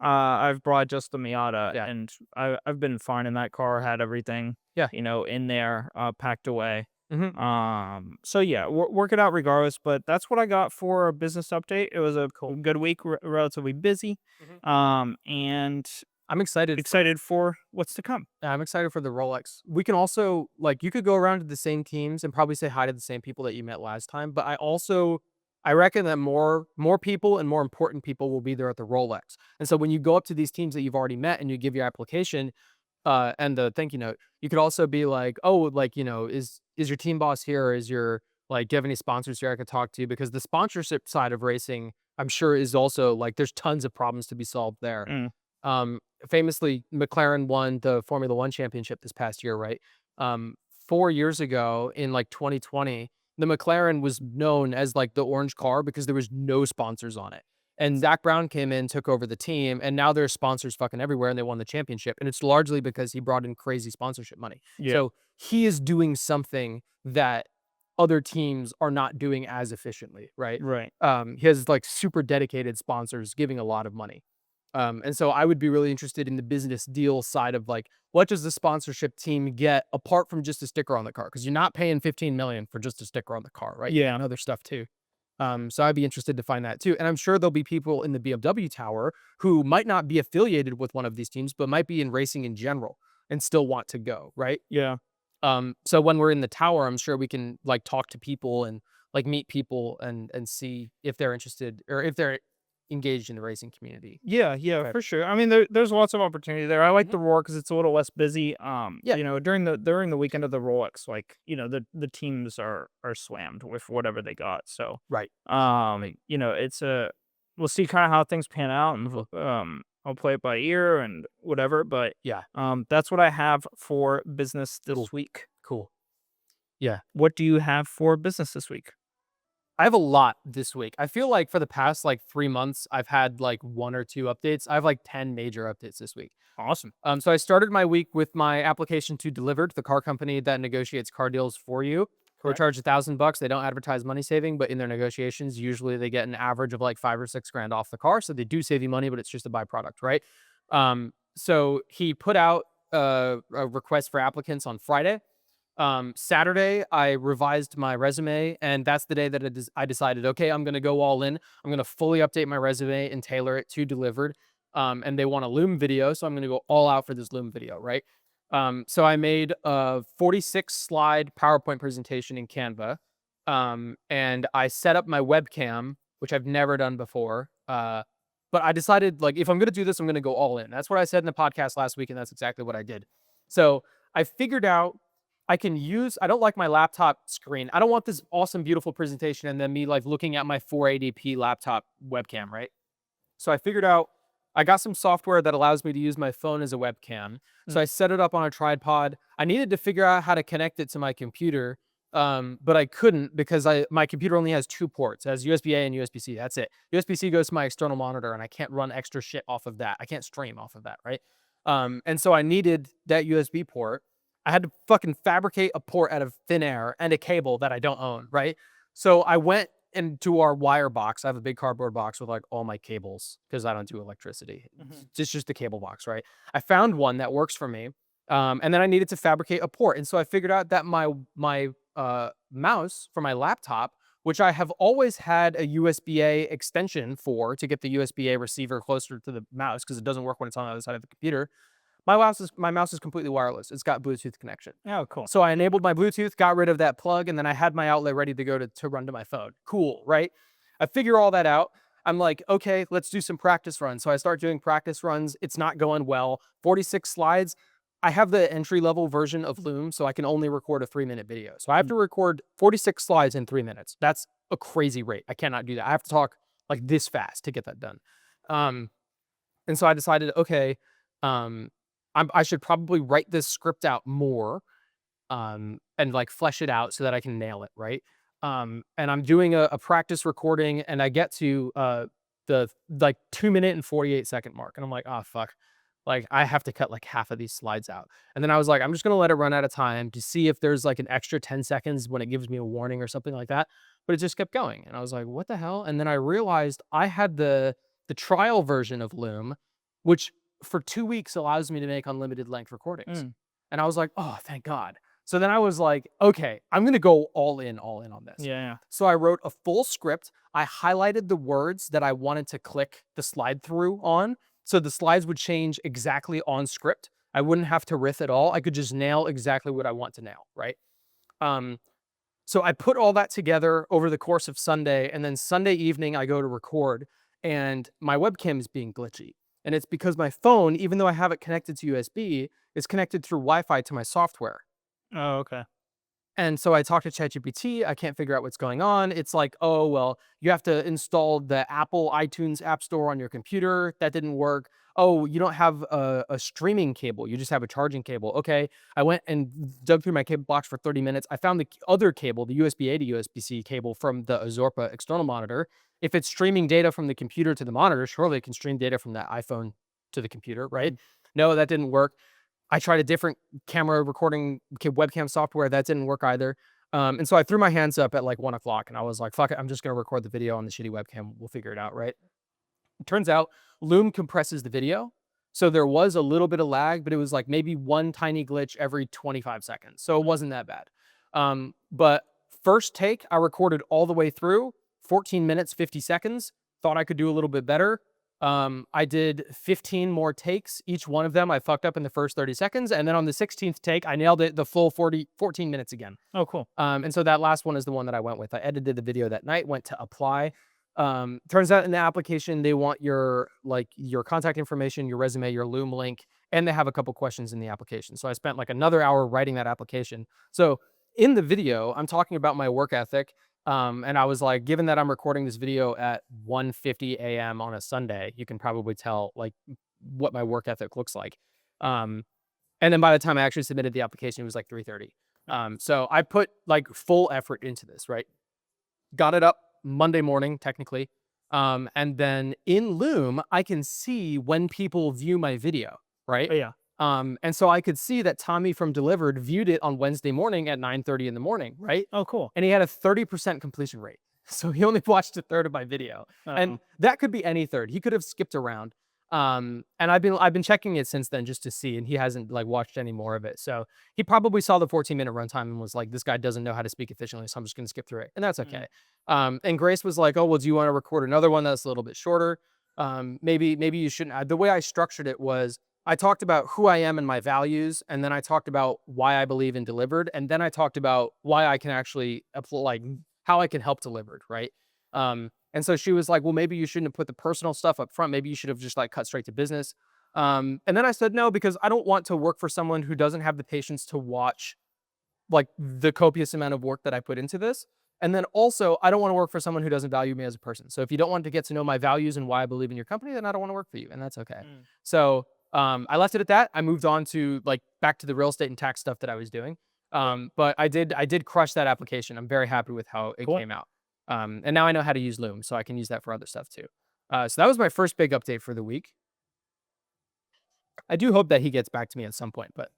I've brought just the Miata, Yeah. and I've been fine in that car. Had everything, Yeah. in there, packed away. Mhm. So yeah, work it out regardless. But that's what I got for a business update. It was a good week, relatively busy, and I'm excited. for what's to come. I'm excited for the Rolex. We can also, like, you could go around to the same teams and probably say hi to the same people that you met last time. But I reckon that more people and more important people will be there at the Rolex. And so when you go up to these teams that you've already met and you give your application, and the thank you note, you could also be like, oh, like, is your team boss here? Or is your, like, do you have any sponsors here I could talk to? Because the sponsorship side of racing, I'm sure, is also like, there's tons of problems to be solved there. Mm. Famously, McLaren won the Formula One championship this past year, right? 4 years ago in like 2020, the McLaren was known as like the orange car because there was no sponsors on it. And Zach Brown came in, took over the team, and now there's sponsors fucking everywhere, and they won the championship. And it's largely because he brought in crazy sponsorship money. Yeah. So he is doing something that other teams are not doing as efficiently, right? Right. He has like super dedicated sponsors giving a lot of money. And so I would be really interested in the business deal side of like, what does the sponsorship team get apart from just a sticker on the car? Because you're not paying 15 million for just a sticker on the car, right? Yeah. And other stuff too. So I'd be interested to find that too. And I'm sure there'll be people in the BMW tower who might not be affiliated with one of these teams, but might be in racing in general and still want to go, right? Yeah. So when we're in the tower, I'm sure we can like talk to people and like meet people and see if they're interested or if they're engaged in the racing community. Yeah, yeah, Right. for sure. I mean, there's lots of opportunity there. I like the Roar because it's a little less busy. Yeah. During the weekend of the Rolex, like the teams are slammed with whatever they got. So Right. it's a we'll see kind of how things pan out, and I'll play it by ear and whatever. But Yeah. that's what I have for business this Cool. week. Cool. Yeah. What do you have for business this week? I have a lot this week. I feel like for the past like 3 months, I've had like one or two updates. I have like 10 major updates this week. Awesome. So I started my week with my application to Delivrd, the car company that negotiates car deals for you. We're Correct. charged $1,000. They don't advertise money saving, but in their negotiations, usually they get an average of like 5 or 6 grand off the car. So they do save you money, but it's just a byproduct, right? So he put out a request for applicants on Friday. Saturday, I revised my resume, and that's the day that I decided, okay, I'm going to go all in. I'm going to fully update my resume and tailor it to Delivrd. And they want a Loom video, so I'm going to go all out for this Loom video, right? So I made a 46 slide PowerPoint presentation in Canva, and I set up my webcam, which I've never done before. But I decided, like, if I'm going to do this, I'm going to go all in. That's what I said in the podcast last week, and that's exactly what I did. So I figured out I don't like my laptop screen. I don't want this awesome, beautiful presentation and then me like looking at my 480p laptop webcam, right? So I figured out I got some software that allows me to use my phone as a webcam. So I set it up on a tripod. I needed to figure out how to connect it to my computer, but I couldn't because my computer only has 2 ports. It has USB-A and USB-C. That's it. USB-C goes to my external monitor, and I can't run extra shit off of that. I can't stream off of that, right? And so I needed that USB port. I had to fucking fabricate a port out of thin air and a cable that I don't own, right? So I went into our wire box. I have a big cardboard box with like all my cables because I don't do electricity. It's just a cable box, right? I found one that works for me. And then I needed to fabricate a port. And so I figured out that my mouse for my laptop, which I have always had a USB-A extension for to get the USB-A receiver closer to the mouse because it doesn't work when it's on the other side of the computer. My mouse is completely wireless. It's got Bluetooth connection. Oh, cool. So I enabled my Bluetooth, got rid of that plug, and then I had my outlet ready to go to run to my phone. Cool, right? I figure all that out. I'm like, okay, let's do some practice runs. So I start doing practice runs. It's not going well. 46 slides. I have the entry-level version of Loom, so I can only record a 3-minute video. So I have to record 46 slides in 3 minutes. That's a crazy rate. I cannot do that. I have to talk like this fast to get that done. And so I decided, okay, I should probably write this script out more, and like flesh it out so that I can nail it, right? And I'm doing a practice recording, and I get to the like 2 minute and 48-second mark, and I'm like, oh fuck, like I have to cut like half of these slides out. And then I was like, I'm just gonna let it run out of time to see if there's like an extra 10 seconds when it gives me a warning or something like that. But it just kept going, and I was like, what the hell? And then I realized I had the trial version of Loom, which for 2 weeks allows me to make unlimited length recordings. And I was like, oh, thank God. So then I was like, okay, I'm going to go all in on this. Yeah. So I wrote a full script. I highlighted the words that I wanted to click the slide through on. So the slides would change exactly on script. I wouldn't have to riff at all. I could just nail exactly what I want to nail, right? So I put all that together over the course of Sunday. And then Sunday evening, I go to record, and my webcam is being glitchy. And it's because my phone, even though I have it connected to USB, is connected through Wi-Fi to my software. Oh, okay. And so I talked to ChatGPT. I can't figure out what's going on. It's like, oh, well, you have to install the Apple iTunes App Store on your computer. That didn't work. Oh, you don't have a streaming cable. You just have a charging cable. Okay. I went and dug through my cable box for 30 minutes. I found the other cable, the USB-A to USB-C cable from the Azorpa external monitor. If it's streaming data from the computer to the monitor, surely it can stream data from that iPhone to the computer, right? No, that didn't work. I tried a different camera recording webcam software. That didn't work either. And so I threw my hands up at like 1 o'clock and I was like, fuck it. I'm just going to record the video on the shitty webcam. We'll figure it out. Right. It turns out Loom compresses the video. So there was a little bit of lag, but it was like maybe one tiny glitch every 25 seconds. So it wasn't that bad. But first take, I recorded all the way through 14 minutes, 50 seconds. Thought I could do a little bit better. I did 15 more takes. Each one of them I fucked up in the first 30 seconds. And then on the 16th take, I nailed it the full 14 minutes again. Oh, cool. And so that last one is the one that I went with. I edited the video that night, went to apply. Turns out in the application, they want your contact information, your resume, your Loom link, and they have a couple questions in the application. So I spent like another hour writing that application. So in the video, I'm talking about my work ethic. And I was like, given that I'm recording this video at 1:50 a.m. on a Sunday, you can probably tell like what my work ethic looks like. And then by the time I actually submitted the application, it was like 3:30. So I put like full effort into this, right? Got it up Monday morning, technically. And then in Loom, I can see when people view my video, right? Oh, yeah. And so I could see that Tommy from Delivrd viewed it on Wednesday morning at 9:30 in the morning, right? Oh, cool. And he had a 30% completion rate. So he only watched a third of my video. And that could be any third. He could have skipped around. And I've been checking it since then just to see, and he hasn't like watched any more of it. So he probably saw the 14-minute runtime and was like, this guy doesn't know how to speak efficiently, so I'm just gonna skip through it. And that's okay. And Grace was like, oh, well, do you want to record another one that's a little bit shorter? Maybe you shouldn't. The way I structured it was I talked about who I am and my values, and then I talked about why I believe in Delivrd, and then I talked about why I can actually like how I can help Delivrd, right? And so she was like, well, maybe you shouldn't have put the personal stuff up front. Maybe you should have just like cut straight to business. And then I said no, because I don't want to work for someone who doesn't have the patience to watch like the copious amount of work that I put into this. And then also, I don't want to work for someone who doesn't value me as a person. So if you don't want to get to know my values and why I believe in your company, then I don't want to work for you, and that's okay. So I left it at that. I moved on to like back to the real estate and tax stuff that I was doing. But I did crush that application. I'm very happy with how it came out. And now I know how to use Loom, so I can use that for other stuff too. So that was my first big update for the week. I do hope that he gets back to me at some point, but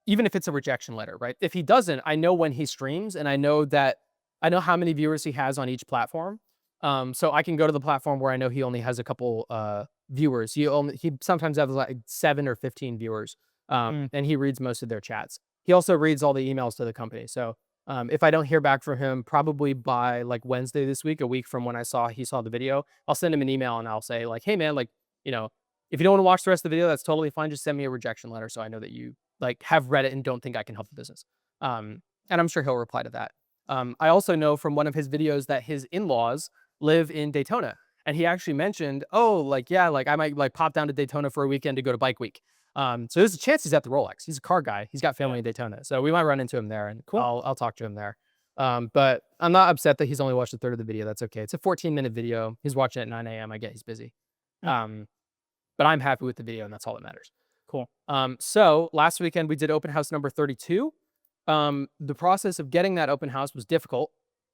even if it's a rejection letter, right? If he doesn't, I know when he streams, and I know how many viewers he has on each platform. So I can go to the platform where I know he only has a couple viewers. He sometimes has like 7 or 15 viewers, and he reads most of their chats. He also reads all the emails to the company. So if I don't hear back from him, probably by like Wednesday this week, a week from when he saw the video, I'll send him an email and I'll say like, hey man, like, if you don't want to watch the rest of the video, that's totally fine. Just send me a rejection letter so I know that you like have read it and don't think I can help the business. And I'm sure he'll reply to that. I also know from one of his videos that his in-laws live in Daytona. And he actually mentioned, oh, like, yeah, like I might like pop down to Daytona for a weekend to go to bike week. So there's a chance he's at the Rolex. He's a car guy. He's got family in Daytona. So we might run into him there, and cool. I'll talk to him there. But I'm not upset that he's only watched a third of the video. That's okay. It's a 14-minute video. He's watching at 9 a.m. I get he's busy. But I'm happy with the video, and that's all that matters. Cool. So last weekend we did open house number 32. The process of getting that open house was difficult.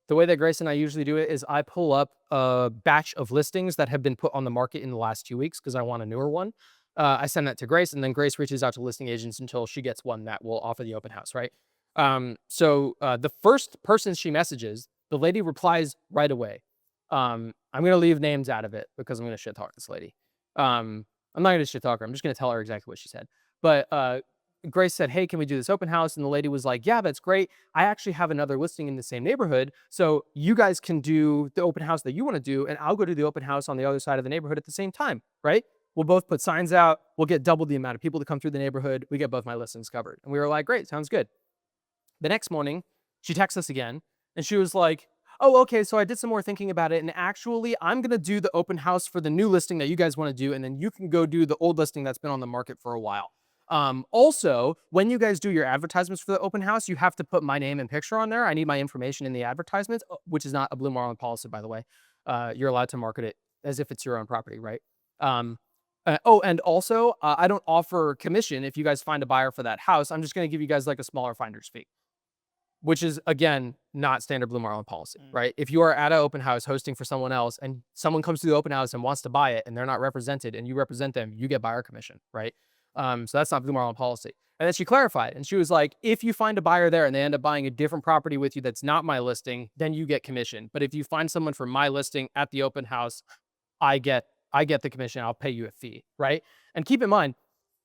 The way that Grace and I usually do it is I pull up a batch of listings that have been put on the market in the last 2 weeks because I want a newer one. I send that to Grace, and then Grace reaches out to listing agents until she gets one that will offer the open house, right? So the first person she messages, the lady replies right away. I'm going to leave names out of it because I'm going to shit talk this lady. I'm not going to shit talk her. I'm just going to tell her exactly what she said. But Grace said, hey, can we do this open house? And the lady was like, yeah, that's great. I actually have another listing in the same neighborhood. So you guys can do the open house that you want to do, and I'll go to the open house on the other side of the neighborhood at the same time, right? We'll both put signs out. We'll get double the amount of people to come through the neighborhood. We get both my listings covered. And we were like, great, sounds good. The next morning, she texts us again, and she was like, oh, okay, so I did some more thinking about it, and actually, I'm gonna do the open house for the new listing that you guys want to do, and then you can go do the old listing that's been on the market for a while. Also, when you guys do your advertisements for the open house, you have to put my name and picture on there. I need my information in the advertisements, which is not a Blue Marlin policy, by the way. You're allowed to market it as if it's your own property, right? Um, oh, and also, I don't offer commission if you guys find a buyer for that house. I'm just going to give you guys like a smaller finder's fee, which is again not standard Blue Marlin policy, right? If you are at an open house hosting for someone else and someone comes to the open house and wants to buy it and they're not represented and you represent them, you get buyer commission, right? So that's not Blue Marlin policy. And then she clarified and she was like, if you find a buyer there and they end up buying a different property with you that's not my listing, then you get commission. But if you find someone for my listing at the open house, I get the commission. I'll pay you a fee, right? And keep in mind,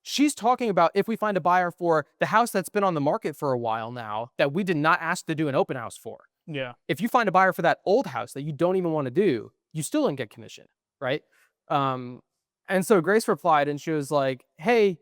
she's talking about if we find a buyer for the house that's been on the market for a while now that we did not ask to do an open house for. Yeah. If you find a buyer for that old house that you don't even want to do, you still don't get commission, right? And so Grace replied and she was like, hey,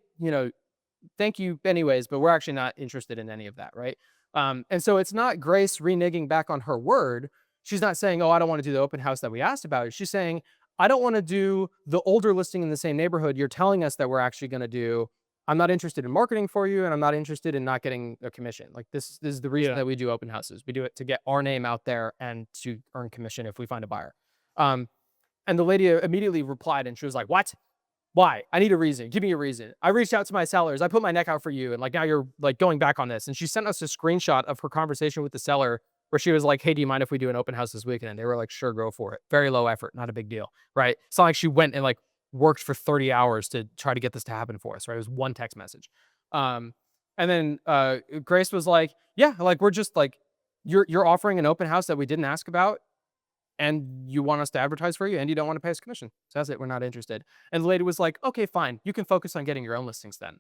thank you anyways, but we're actually not interested in any of that, right? And so it's not Grace reneging back on her word. She's not saying, oh, I don't want to do the open house that we asked about. She's saying, I don't want to do the older listing in the same neighborhood you're telling us that we're actually going to do. I'm not interested in marketing for you, and I'm not interested in not getting a commission. Like this is the reason that we do open houses. We do it to get our name out there and to earn commission if we find a buyer. And the lady immediately replied and she was like, what? Why? I need a reason. Give me a reason. I reached out to my sellers. I put my neck out for you. And like now you're like going back on this. And she sent us a screenshot of her conversation with the seller where she was like, hey, do you mind if we do an open house this weekend? And they were like, sure, go for it. Very low effort, not a big deal. Right. It's not like she went and like worked for 30 hours to try to get this to happen for us. Right. It was one text message. And then Grace was like, yeah, like we're just like, you're offering an open house that we didn't ask about and you want us to advertise for you and you don't want to pay us commission. So that's it. We're not interested. And the lady was like, okay, fine. You can focus on getting your own listings then.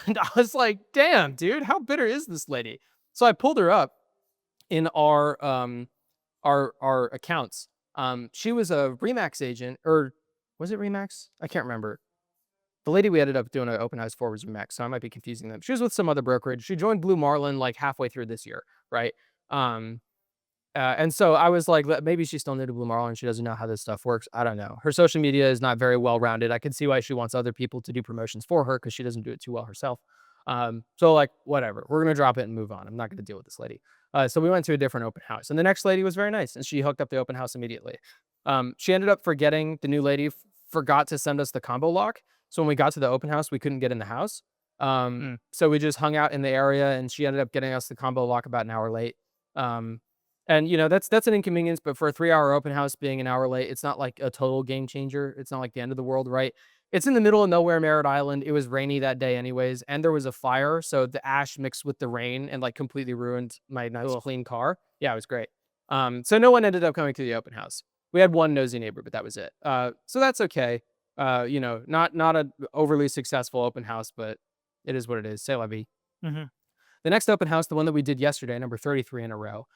And I was like, damn, dude, how bitter is this lady? So I pulled her up in our accounts. She was a Remax agent, or was it Remax? I can't remember. The lady we ended up doing an open house for was Remax, so I might be confusing them. She was with some other brokerage. She joined Blue Marlin like halfway through this year, right? And so I was like, maybe she's still new to Blue Marlin. She doesn't know how this stuff works. I don't know. Her social media is not very well rounded. I can see why she wants other people to do promotions for her because she doesn't do it too well herself. So like, whatever. We're going to drop it and move on. I'm not going to deal with this lady. So we went to a different open house. And the next lady was very nice. And she hooked up the open house immediately. She ended up forgetting, the new lady forgot to send us the combo lock. So when we got to the open house, we couldn't get in the house. So we just hung out in the area and she ended up getting us the combo lock about an hour late. And that's an inconvenience, but for a 3-hour open house being an hour late, it's not like a total game changer. It's not like the end of the world, right? It's in the middle of nowhere, Merritt Island. It was rainy that day anyways, and there was a fire, so the ash mixed with the rain and like completely ruined my nice clean car. Yeah, it was great. So no one ended up coming to the open house. We had one nosy neighbor, but that was it. So that's okay. Not a overly successful open house, but it is what it is. C'est la vie. Mm-hmm. The next open house, the one that we did yesterday, number 33 in a row,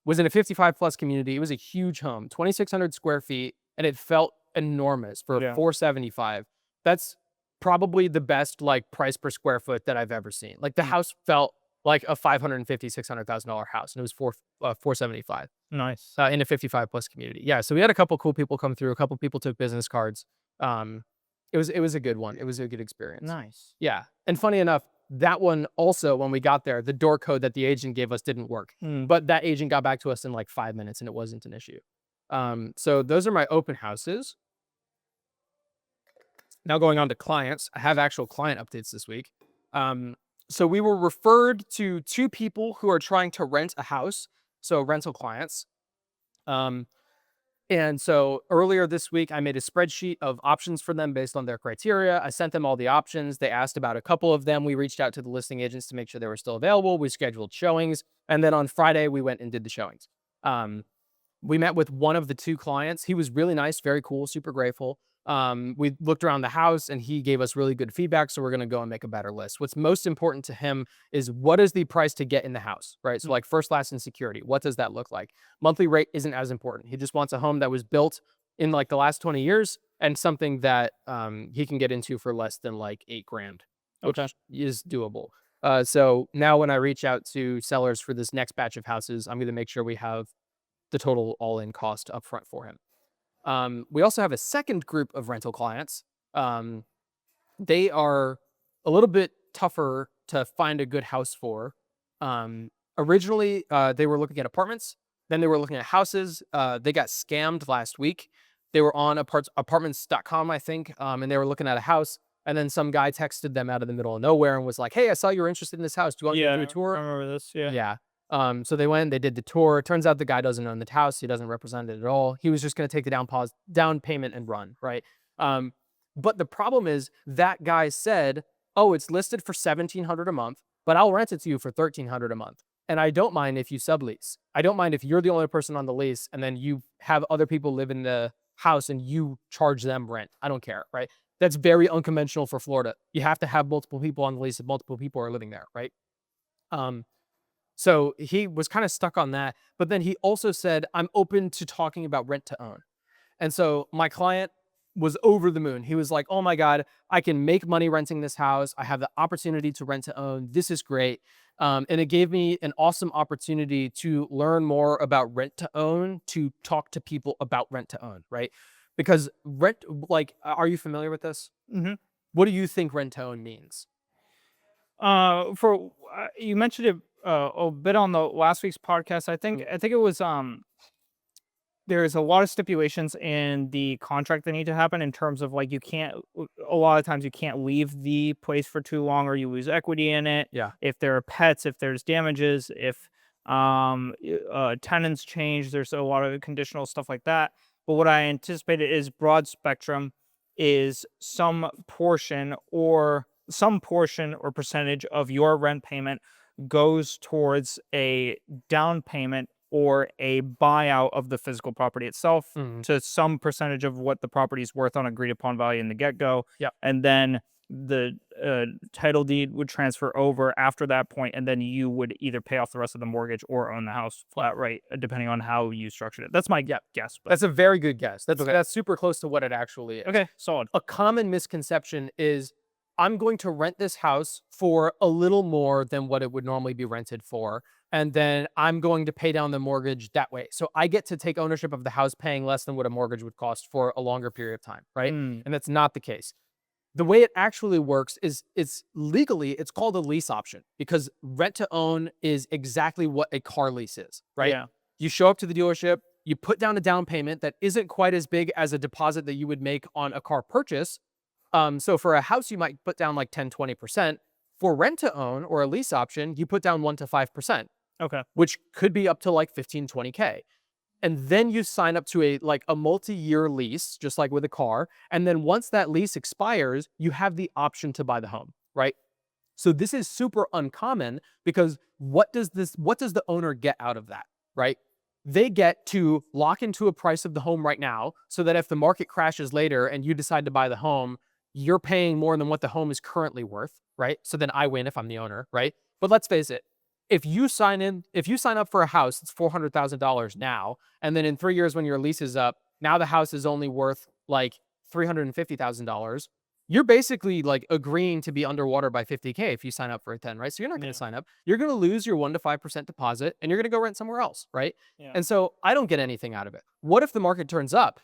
was in a 55 plus community. It was a huge home, 2,600 square feet, and it felt enormous for 475. That's probably the best like price per square foot that I've ever seen. Like the house felt like a $550,000-$600,000 house, and it was 475. Nice. In a 55 plus community. Yeah, so we had a couple cool people come through. A couple people took business cards. It was a good one. It was a good experience. Nice. Yeah, and funny enough, that one also, when we got there, the door code that the agent gave us didn't work. But that agent got back to us in like 5 minutes and it wasn't an issue. So those are my open houses. Now going on to clients. I have actual client updates this week. So we were referred to 2 people who are trying to rent a house. So rental clients. And so earlier this week, I made a spreadsheet of options for them based on their criteria. I sent them all the options. They asked about a couple of them. We reached out to the listing agents to make sure they were still available. We scheduled showings. And then on Friday, we went and did the showings. We met with one of the 2 clients. He was really nice, very cool, super grateful. We looked around the house and he gave us really good feedback. So we're going to go and make a better list. What's most important to him is what is the price to get in the house, right? So like first, last, and security. What does that look like? Monthly rate isn't as important. He just wants a home that was built in like the last 20 years and something that he can get into for less than like $8,000, which is doable. So now when I reach out to sellers for this next batch of houses, I'm going to make sure we have the total all-in cost upfront for him. We also have a second group of rental clients. They are a little bit tougher to find a good house for. Originally, they were looking at apartments. Then they were looking at houses. They got scammed last week. They were on apartments.com, I think, and they were looking at a house. And then some guy texted them out of the middle of nowhere and was like, "Hey, I saw you were interested in this house. Do you want me to do a Yeah, tour?" I remember this. Yeah. Yeah. So they went, they did the tour. Turns out the guy doesn't own the house. He doesn't represent it at all. He was just going to take the down payment and run, right? But the problem is that guy said, "Oh, it's listed for $1,700 a month, but I'll rent it to you for $1,300 a month. And I don't mind if you sublease. I don't mind if you're the only person on the lease and then you have other people live in the house and you charge them rent. I don't care, right?" That's very unconventional for Florida. You have to have multiple people on the lease if multiple people are living there, right? Um, so he was kind of stuck on that. But then he also said, "I'm open to talking about rent to own." And so my client was over the moon. He was like, "Oh my God, I can make money renting this house. I have the opportunity to rent to own. This is great." And it gave me an awesome opportunity to learn more about rent to own, to talk to people about rent to own, right? Because rent, like, are you familiar with this? Hmm. What do you think rent to own means? For you mentioned it a bit on the last week's podcast. I think it was there's a lot of stipulations in the contract that need to happen in terms of like you can't a lot of times you can't leave the place for too long or you lose equity in it. Yeah. If there are pets, if there's damages, if tenants change, there's a lot of conditional stuff like that. But what I anticipated is broad spectrum is some portion or percentage of your rent payment goes towards a down payment or a buyout of the physical property itself Mhm. to some percentage of what the property is worth on agreed upon value in the get-go. Yep. And then the title deed would transfer over after that point, and then you would either pay off the rest of the mortgage or own the house flat rate, depending on how you structured it. That's my guess. But That's a very good guess. Okay. That's super close to what it actually is. okay, solid. A common misconception is I'm going to rent this house for a little more than what it would normally be rented for. And then I'm going to pay down the mortgage that way. So I get to take ownership of the house paying less than what a mortgage would cost for a longer period of time, right? Mm, And that's not the case. The way it actually works is it's called a lease option because rent to own is exactly what a car lease is, right? yeah. You show up to the dealership, you put down a down payment that isn't quite as big as a deposit that you would make on a car purchase. So for a house, you might put down like 10, 20%. For rent to own or a lease option, you put down 1 to 5%, Okay. which could be up to like 15, 20K. And then you sign up to a multi-year lease, just like with a car. And then once that lease expires, you have the option to buy the home, right? So this is super uncommon because what does the owner get out of that, right? They get to lock into a price of the home right now so that if the market crashes later and you decide to buy the home, you're paying more than what the home is currently worth, right? So then I win if I'm the owner, right? But let's face it, if you sign up for a house that's $400,000 now, and then in 3 years when your lease is up, now the house is only worth like $350,000, you're basically like agreeing to be underwater by 50K if you sign up for a 10, right? So you're not going Yeah. to sign up. You're going to lose your 1 to 5% deposit and you're going to go rent somewhere else, right? Yeah. And so I don't get anything out of it. What if the market turns up?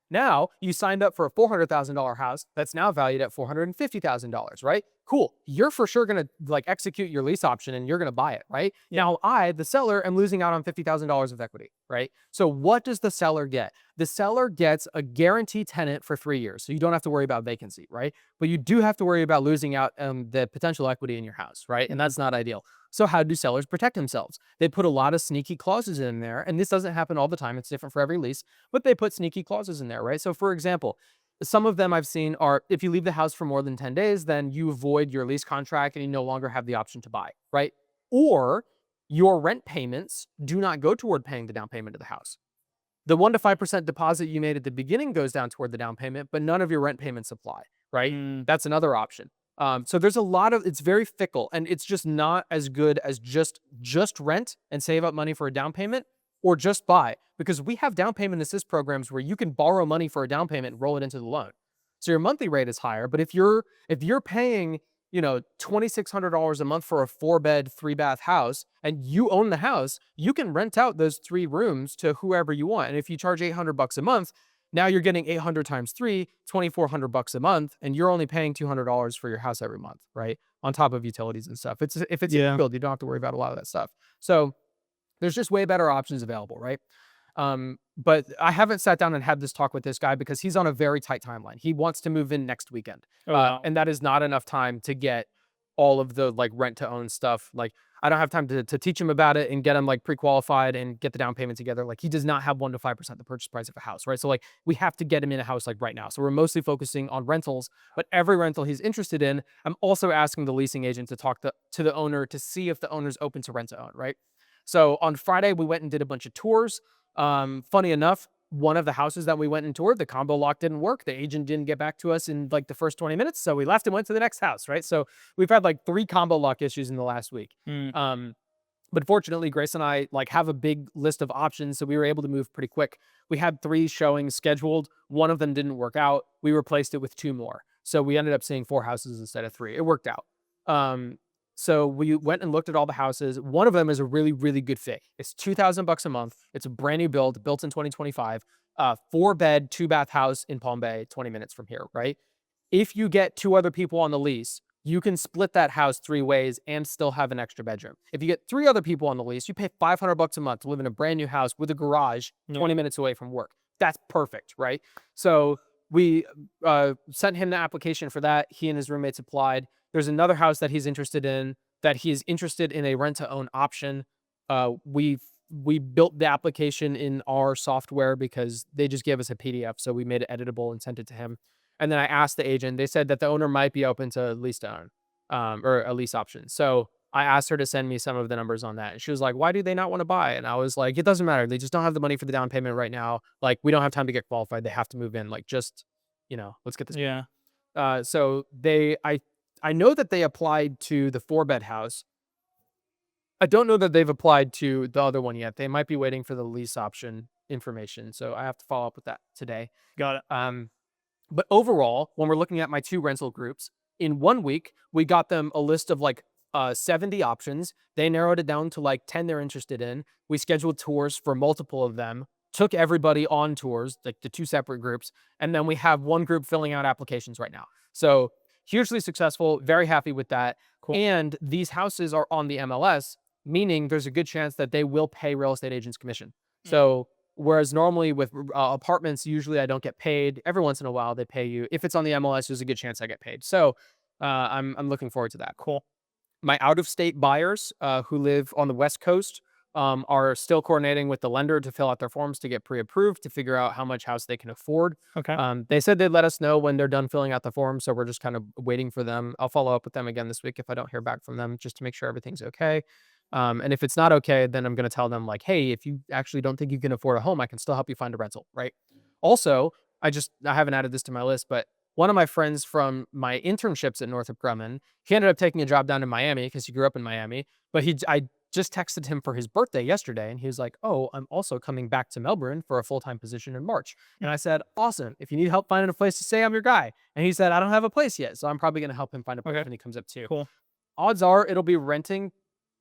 Now you signed up for a $400,000 house that's now valued at $450,000, right? Cool. You're for sure going to like execute your lease option and you're going to buy it, right? Yeah. Now I, the seller, am losing out on $50,000 of equity, right? So what does the seller get? The seller gets a guaranteed tenant for 3 years. So you don't have to worry about vacancy, right? But you do have to worry about losing out the potential equity in your house, right? And that's not ideal. So how do sellers protect themselves? They put a lot of sneaky clauses in there. And this doesn't happen all the time. It's different for every lease, but they put sneaky clauses in there, right? So for example, some of them I've seen are if you leave the house for more than 10 days, then you void your lease contract and you no longer have the option to buy, right? Or your rent payments do not go toward paying the down payment of the house. The 1 to 5% deposit you made at the beginning goes down toward the down payment, but none of your rent payments apply, right? Mm, That's another option. So there's a lot of, it's very fickle and it's just not as good as just rent and save up money for a down payment or just buy because we have down payment assist programs where you can borrow money for a down payment and roll it into the loan. So your monthly rate is higher, but if you're paying $2,600 a month for a 4-bed, 3-bath house, and you own the house, you can rent out those 3 rooms to whoever you want. And if you charge $800 a month, now you're getting 800 times 3, $2,400 a month, and you're only paying $200 for your house every month, right? On top of utilities and stuff. If it's a Yeah. build, you don't have to worry about a lot of that stuff. So there's just way better options available, right? But I haven't sat down and had this talk with this guy because he's on a very tight timeline. He wants to move in next weekend. Oh, wow. And that is not enough time to get all of the like rent to own stuff. Like I don't have time to teach him about it and get him like pre-qualified and get the down payment together. Like he does not have 1 to 5% the purchase price of a house, right? So like we have to get him in a house like right now. So we're mostly focusing on rentals, but every rental he's interested in, I'm also asking the leasing agent to talk to the owner to see if the owner's open to rent to own, right? So on Friday, we went and did a bunch of tours. Funny enough, one of the houses that we went and toured, the combo lock didn't work. The agent didn't get back to us in like the first 20 minutes. So we left and went to the next house, right? So we've had like 3 combo lock issues in the last week. Mm. But fortunately, Grace and I like have a big list of options, so we were able to move pretty quick. We had 3 showings scheduled. One of them didn't work out. We replaced it with 2 more. So we ended up seeing 4 houses instead of 3. It worked out. So we went and looked at all the houses. One of them is a really, really good fit. It's $2,000 a month. It's a brand new build, built in 2025. 4-bed, 2-bath house in Palm Bay, 20 minutes from here, right? If you get 2 other people on the lease, you can split that house 3 ways and still have an extra bedroom. If you get 3 other people on the lease, you pay $500 a month to live in a brand new house with a garage 20 minutes away from work. That's perfect, right? So we sent him the application for that. He and his roommates applied. There's another house that he's interested in, that he is interested in a rent to own option. We built the application in our software because they just gave us a PDF. So we made it editable and sent it to him. And then I asked the agent, they said that the owner might be open to lease to own, or a lease option. So I asked her to send me some of the numbers on that. And she was like, why do they not want to buy? And I was like, it doesn't matter. They just don't have the money for the down payment right now. Like, we don't have time to get qualified. They have to move in. Like, just, let's get this. Yeah. So I know that they applied to the 4-bed house. I don't know that they've applied to the other one yet. They might be waiting for the lease option information. So I have to follow up with that today. Got it. But overall, when we're looking at my 2 rental groups, in 1 week, we got them a list of like 70 options. They narrowed it down to like 10 they're interested in. We scheduled tours for multiple of them, took everybody on tours, like the 2 separate groups. And then we have 1 group filling out applications right now. So hugely successful, very happy with that. Cool. And these houses are on the MLS, meaning there's a good chance that they will pay real estate agents commission. So whereas normally with apartments, usually I don't get paid. Every once in a while they pay you. If it's on the MLS, there's a good chance I get paid. So I'm looking forward to that. Cool. My out-of-state buyers who live on the West Coast are still coordinating with the lender to fill out their forms to get pre-approved to figure out how much house they can afford. Okay. They said they'd let us know when they're done filling out the form, so we're just kind of waiting for them. I'll follow up with them again this week if I don't hear back from them, just to make sure everything's okay. And if it's not okay, then I'm going to tell them like, hey, if you actually don't think you can afford a home, I can still help you find a rental, right? Also, I haven't added this to my list, but one of my friends from my internships at Northrop Grumman, he ended up taking a job down in Miami because he grew up in Miami, but I just texted him for his birthday yesterday, and he was like, oh, I'm also coming back to Melbourne for a full-time position in March. And I said, awesome. If you need help finding a place to stay, I'm your guy. And he said, I don't have a place yet, so I'm probably going to help him find a place when he comes up too. Cool. Odds are it'll be renting,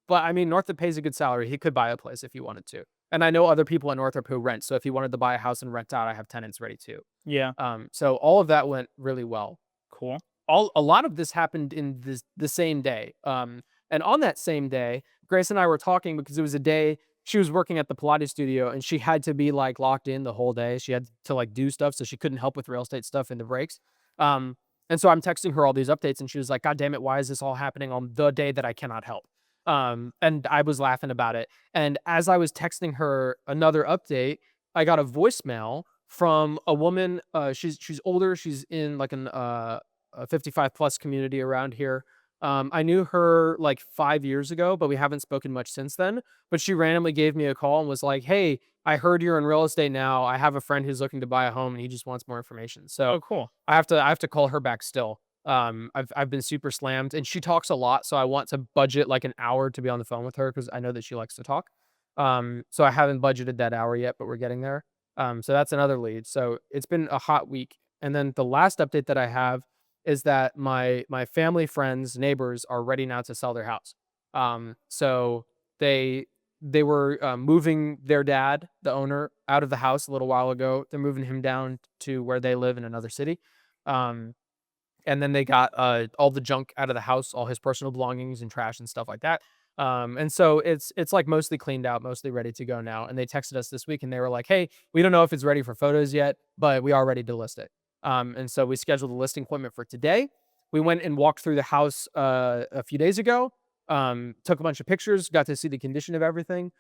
but I mean, Northrop pays a good salary. He could buy a place if he wanted to. And I know other people at Northrop who rent. So if he wanted to buy a house and rent out, I have tenants ready too. Yeah. So all of that went really well. Cool. A lot of this happened in the same day. And on that same day, Grace and I were talking because it was a day she was working at the Pilates studio and she had to be like locked in the whole day. She had to like do stuff, so she couldn't help with real estate stuff in the breaks. And so I'm texting her all these updates and she was like, God damn it, why is this all happening on the day that I cannot help? And I was laughing about it. And as I was texting her another update, I got a voicemail from a woman. She's older. She's in like a 55 plus community around here. I knew her like 5 years ago, but we haven't spoken much since then. But she randomly gave me a call and was like, hey, I heard you're in real estate now. I have a friend who's looking to buy a home and he just wants more information. So Oh, cool. I have to call her back still. I've been super slammed and she talks a lot. So I want to budget like an hour to be on the phone with her because I know that she likes to talk. So I haven't budgeted that hour yet, but we're getting there. So that's another lead. So it's been a hot week. And then the last update that I have is that my family, friends, neighbors are ready now to sell their house. So they they were moving their dad, the owner, out of the house a little while ago. They're moving him down to where they live in another city. Um, and then they got all the junk out of the house, all his personal belongings and trash and stuff like that. And so it's like mostly cleaned out, mostly ready to go now. And they texted us this week and they were like, "Hey, we don't know if it's ready for photos yet, but we are ready to list it." And so we scheduled a listing appointment for today. We went and walked through the house a few days ago. Took a bunch of pictures, got to see the condition of everything.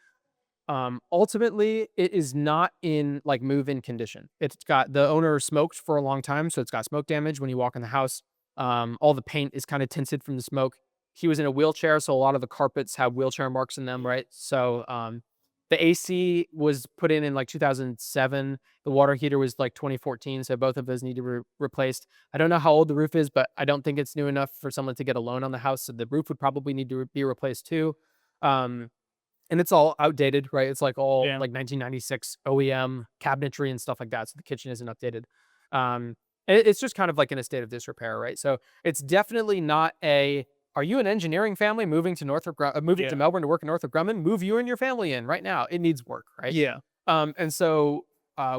Ultimately, it is not in like move-in condition. It's got the owner smoked for a long time, so it's got smoke damage when you walk in the house. All the paint is kind of tinted from the smoke. He was in a wheelchair, so a lot of the carpets have wheelchair marks in them, right? So the AC was put in like 2007. The water heater was like 2014, so both of those need to be replaced. I don't know how old the roof is, but I don't think it's new enough for someone to get a loan on the house. So the roof would probably need to be replaced too. Um, and it's all outdated, right? It's like all Yeah. like 1996 OEM cabinetry and stuff like that. So the kitchen isn't updated. Um, it's just kind of like in a state of disrepair, right? So it's definitely not a. Are you an engineering family moving to moving to Yeah. Melbourne to work in Northrop Grumman? Move you and your family in right now. It needs work, right? Yeah. And so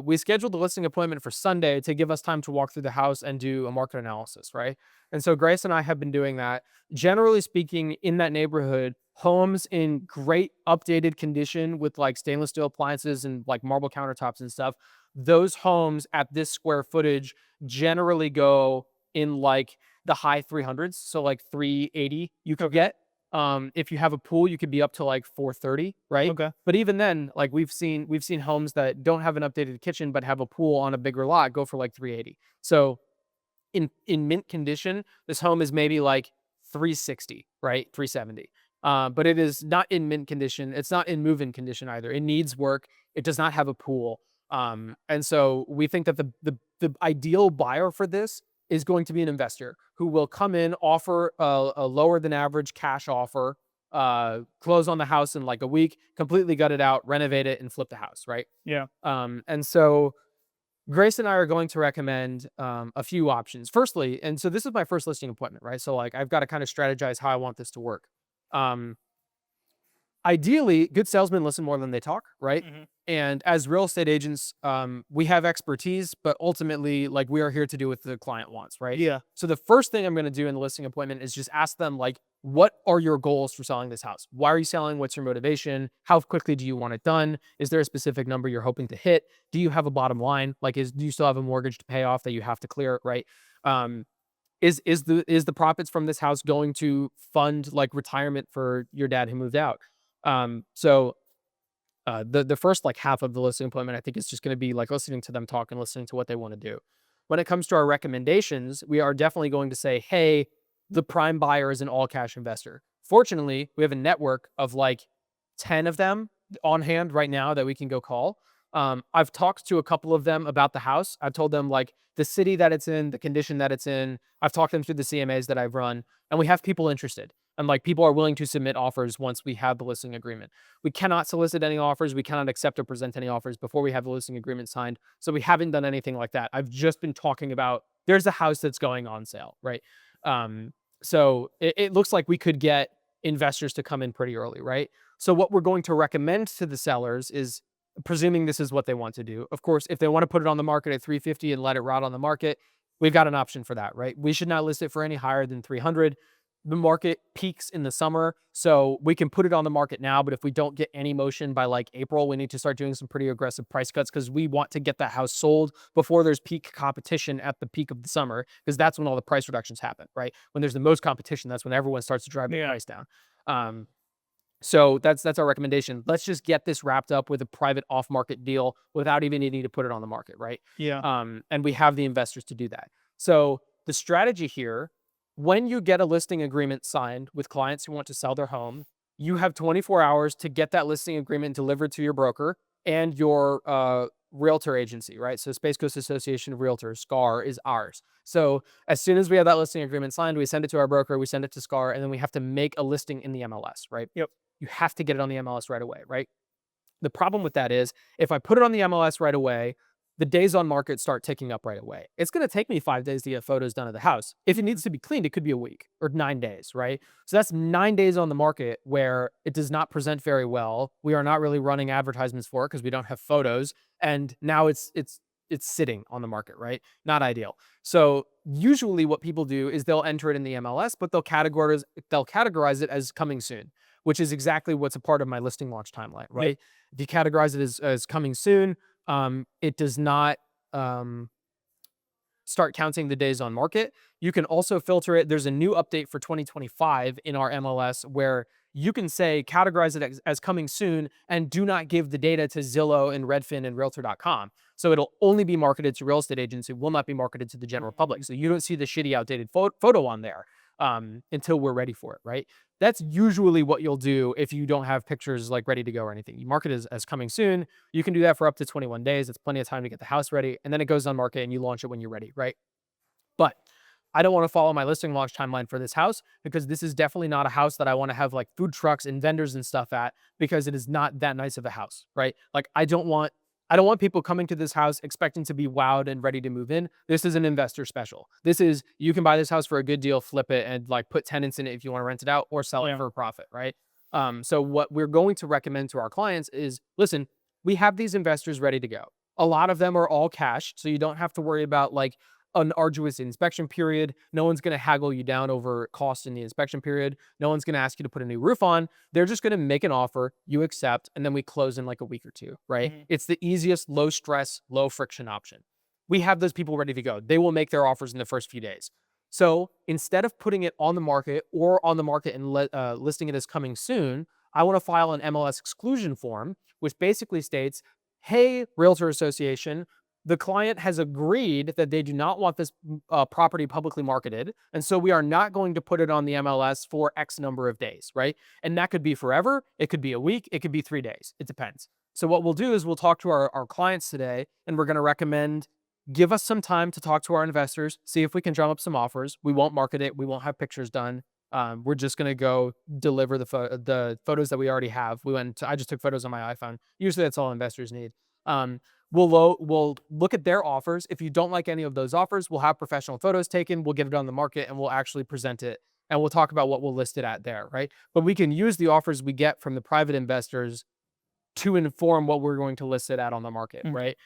we scheduled the listing appointment for Sunday to give us time to walk through the house and do a market analysis, right? And so Grace and I have been doing that. Generally speaking, in that neighborhood, homes in great updated condition with like stainless steel appliances and like marble countertops and stuff, those homes at this square footage generally go in like the high 300s. So like 380 you could Okay. get. If you have a pool, you could be up to like 430, right? Okay. But even then, like we've seen homes that don't have an updated kitchen but have a pool on a bigger lot go for like 380. So in mint condition, this home is maybe like 360, right? 370. But it is not in mint condition. It's not in move-in condition either. It needs work. It does not have a pool. And so we think that the ideal buyer for this is going to be an investor who will come in, offer a lower than average cash offer, close on the house in like a week, completely gut it out, renovate it, and flip the house, right? Yeah. And so Grace and I are going to recommend a few options. Firstly, and so this is my first listing appointment, right? So like I've got to kind of strategize how I want this to work. Um, Ideally, good salesmen listen more than they talk, right? Hmm. And as real estate agents, we have expertise, but ultimately, like we are here to do what the client wants, right? Yeah. So the first thing I'm going to do in the listing appointment is just ask them, like, what are your goals for selling this house? Why are you selling? What's your motivation? How quickly do you want it done? Is there a specific number you're hoping to hit? Do you have a bottom line? Like, do you still have a mortgage to pay off that you have to clear, right? Um, is the profits from this house going to fund like retirement for your dad who moved out? So the first like half of the listing appointment, I think, is just going to be like listening to them talk and listening to what they want to do. When it comes to our recommendations, we are definitely going to say, hey, the prime buyer is an all cash investor. Fortunately, we have a network of like 10 of them on hand right now that we can go call. I've talked to a couple of them about the house. I've told them like the city that it's in, the condition that it's in. I've talked them through the CMAs that I've run, and we have people interested. And like people are willing to submit offers once we have the listing agreement. We cannot solicit any offers. We cannot accept or present any offers before we have the listing agreement signed. So we haven't done anything like that. I've just been talking about there's a house that's going on sale, right? So it looks like we could get investors to come in pretty early, right? So what we're going to recommend to the sellers is, presuming this is what they want to do. Of course, if they want to put it on the market at 350 and let it rot on the market, we've got an option for that, right? We should not list it for any higher than 300. The market peaks in the summer, so we can put it on the market now, but if we don't get any motion by like April, we need to start doing some pretty aggressive price cuts because we want to get that house sold before there's peak competition at the peak of the summer, because that's when all the price reductions happen, right? When there's the most competition, that's when everyone starts to drive the Yeah. price down. Um, so that's our recommendation. Let's just get this wrapped up with a private off-market deal without even needing to put it on the market, right? Yeah. And we have the investors to do that. So the strategy here, when you get a listing agreement signed with clients who want to sell their home, you have 24 hours to get that listing agreement delivered to your broker and your realtor agency, right? So Space Coast Association of Realtors, SCAR, is ours. So as soon as we have that listing agreement signed, we send it to our broker, we send it to SCAR, and then we have to make a listing in the MLS, right? Yep. You have to get it on the MLS right away, right? The problem with that is if I put it on the MLS right away, the days on market start ticking up right away. It's going to take me 5 days to get photos done of the house. If it needs to be cleaned, it could be a week or 9 days, right? So that's 9 days on the market where it does not present very well. We are not really running advertisements for it because we don't have photos. And now it's sitting on the market, right? Not ideal. So usually what people do is they'll enter it in the MLS, but they'll categorize it as coming soon, which is exactly what's a part of my listing launch timeline, right? If you categorize it as coming soon, it does not start counting the days on market. You can also filter it. There's a new update for 2025 in our MLS where you can say categorize it as coming soon and do not give the data to Zillow and Redfin and Realtor.com. So it'll only be marketed to real estate agents. It will not be marketed to the general public. So you don't see the shitty outdated photo on there until we're ready for it, right? That's usually what you'll do if you don't have pictures like ready to go or anything. You mark it as coming soon. You can do that for up to 21 days. It's plenty of time to get the house ready. And then it goes on market and you launch it when you're ready, right? But I don't want to follow my listing launch timeline for this house because this is definitely not a house that I want to have like food trucks and vendors and stuff at because it is not that nice of a house, right? Like I don't want people coming to this house expecting to be wowed and ready to move in. This is an investor special. This is, you can buy this house for a good deal, flip it, and like put tenants in it if you want to rent it out or sell it for a profit, right? So what we're going to recommend to our clients is, listen, we have these investors ready to go. A lot of them are all cash, so you don't have to worry about like an arduous inspection period. No one's going to haggle you down over cost in the inspection period. No one's going to ask you to put a new roof on. They're just going to make an offer, you accept, and then we close in like a week or two, right? It's the easiest, low stress, low friction option. We have those people ready to go. They will make their offers in the first few days. So instead of putting it on the market or on the market and listing it as coming soon, I want to file an MLS exclusion form, which basically states, hey, Realtor Association, the client has agreed that they do not want this property publicly marketed. And so we are not going to put it on the MLS for X number of days, right? And that could be forever. It could be a week. It could be 3 days. It depends. So what we'll do is we'll talk to our clients today, and we're going to recommend, give us some time to talk to our investors, see if we can drum up some offers. We won't market it. We won't have pictures done. We're just going to go deliver the photos that we already have. I just took photos on my iPhone. Usually that's all investors need. We'll look at their offers. If you don't like any of those offers, we'll have professional photos taken. We'll get it on the market and we'll actually present it. And we'll talk about what we'll list it at there, right? But we can use the offers we get from the private investors to inform what we're going to list it at on the market, right?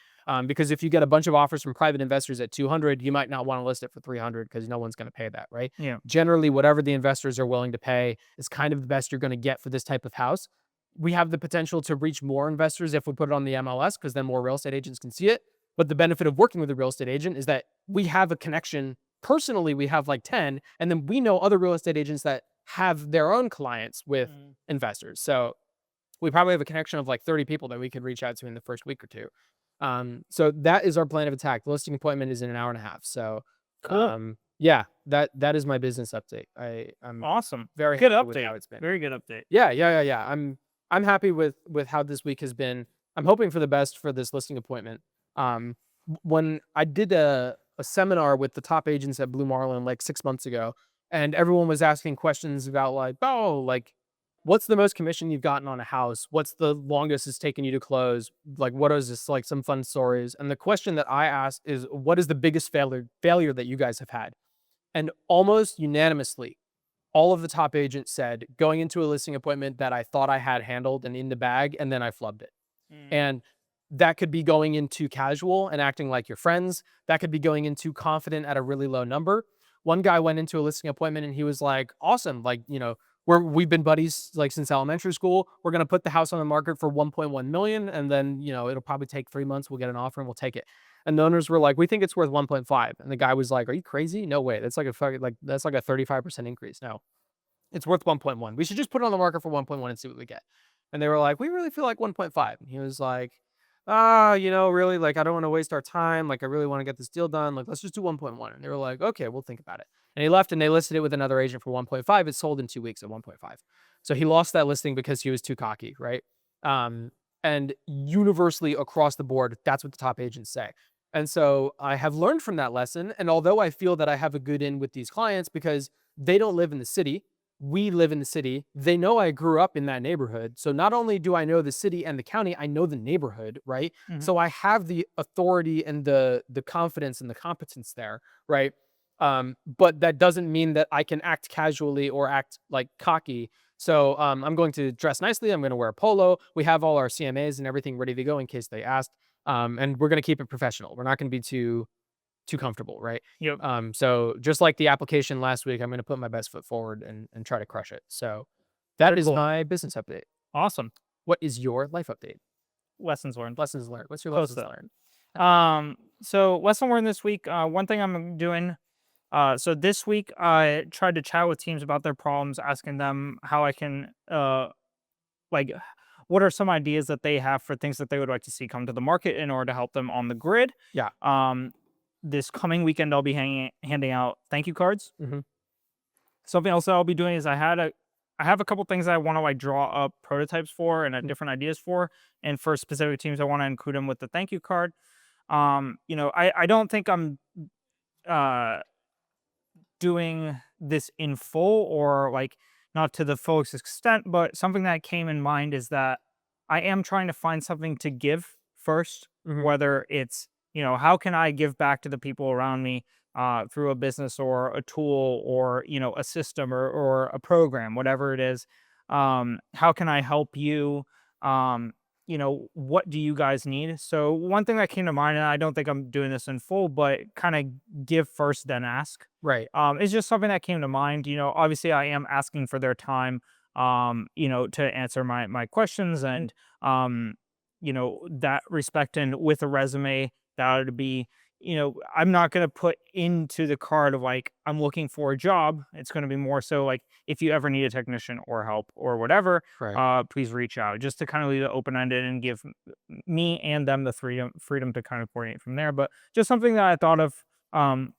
Because if you get a bunch of offers from private investors at 200, you might not want to list it for 300 because no one's going to pay that, right? Yeah. Generally, whatever the investors are willing to pay is kind of the best you're going to get for this type of house. We have the potential to reach more investors if we put it on the MLS because then more real estate agents can see it. But the benefit of working with a real estate agent is that we have a connection. Personally, we have like 10, and then we know other real estate agents that have their own clients with investors. So we probably have a connection of like 30 people that we could reach out to in the first week or two. So that is our plan of attack. The listing appointment is in an hour and a half. So Cool. yeah, that is my business update. I'm Awesome. very Good happy with update. how it's been. Very good update. Yeah. I'm happy with how this week has been. I'm hoping for the best for this listing appointment. When I did a seminar with the top agents at Blue Marlin like 6 months ago, and everyone was asking questions about like, what's the most commission you've gotten on a house? What's the longest it's taken you to close? Like, what is this, like some fun stories? And the question that I asked is, what is the biggest failure that you guys have had? And almost unanimously, all of the top agents said, going into a listing appointment that I thought I had handled and in the bag, and then I flubbed it. And that could be going into casual and acting like your friends. That could be going into confident at a really low number. One guy went into a listing appointment and he was like, awesome. Like, we've been buddies like since elementary school. We're going to put the house on the market for 1.1 million. And then, it'll probably take 3 months. We'll get an offer and we'll take it. And the owners were like, we think it's worth 1.5. And the guy was like, are you crazy? No way. That's like a 35% increase. No, it's worth 1.1. We should just put it on the market for 1.1 and see what we get. And they were like, we really feel like 1.5. And he was like, really, like, I don't want to waste our time. Like, I really want to get this deal done. Like, let's just do 1.1. And they were like, okay, we'll think about it. And he left and they listed it with another agent for 1.5. It sold in 2 weeks at 1.5. So he lost that listing because he was too cocky, right? And universally across the board, that's what the top agents say. And so I have learned from that lesson. And although I feel that I have a good in with these clients because they don't live in the city, we live in the city. They know I grew up in that neighborhood. So not only do I know the city and the county, I know the neighborhood, right? Mhm. So I have the authority and the confidence and the competence there, right? But that doesn't mean that I can act casually or act like cocky. So I'm going to dress nicely. I'm going to wear a polo. We have all our CMAs and everything ready to go in case they ask. And we're going to keep it professional. We're not going to be too comfortable, right? Yep. So just like the application last week, I'm going to put my best foot forward and try to crush it. So that Very is cool. my business update. Awesome. What is your life update? Lessons learned. Lessons learned. What's your Post lessons that. learned? So lesson learned this week. One thing I'm doing. So this week I tried to chat with teams about their problems, asking them how I can like what are some ideas that they have for things that they would like to see come to the market in order to help them on the grid. Yeah. This coming weekend I'll be handing out thank you cards. Mhm. Something else that I'll be doing is I have a couple things I want to like draw up prototypes for and different ideas for, and for specific teams I want to include them with the thank you card. I don't think I'm uh doing this in full or like not to the fullest extent, but something that came in mind is that I am trying to find something to give first, Mhm. whether it's, how can I give back to the people around me through a business or a tool or, a system or a program, whatever it is. How can I help you? Um, what do you guys need? So one thing that came to mind, and I don't think I'm doing this in full, but kind of give first, then ask. Right. It's just something that came to mind. Obviously I am asking for their time, to answer my questions and, that respect, and with a resume that would be, I'm not going to put into the card of like, I'm looking for a job. It's going to be more so like, if you ever need a technician or help or whatever, Right. please reach out, just to kind of leave it open-ended and give me and them the freedom to kind of coordinate from there. But just something that I thought of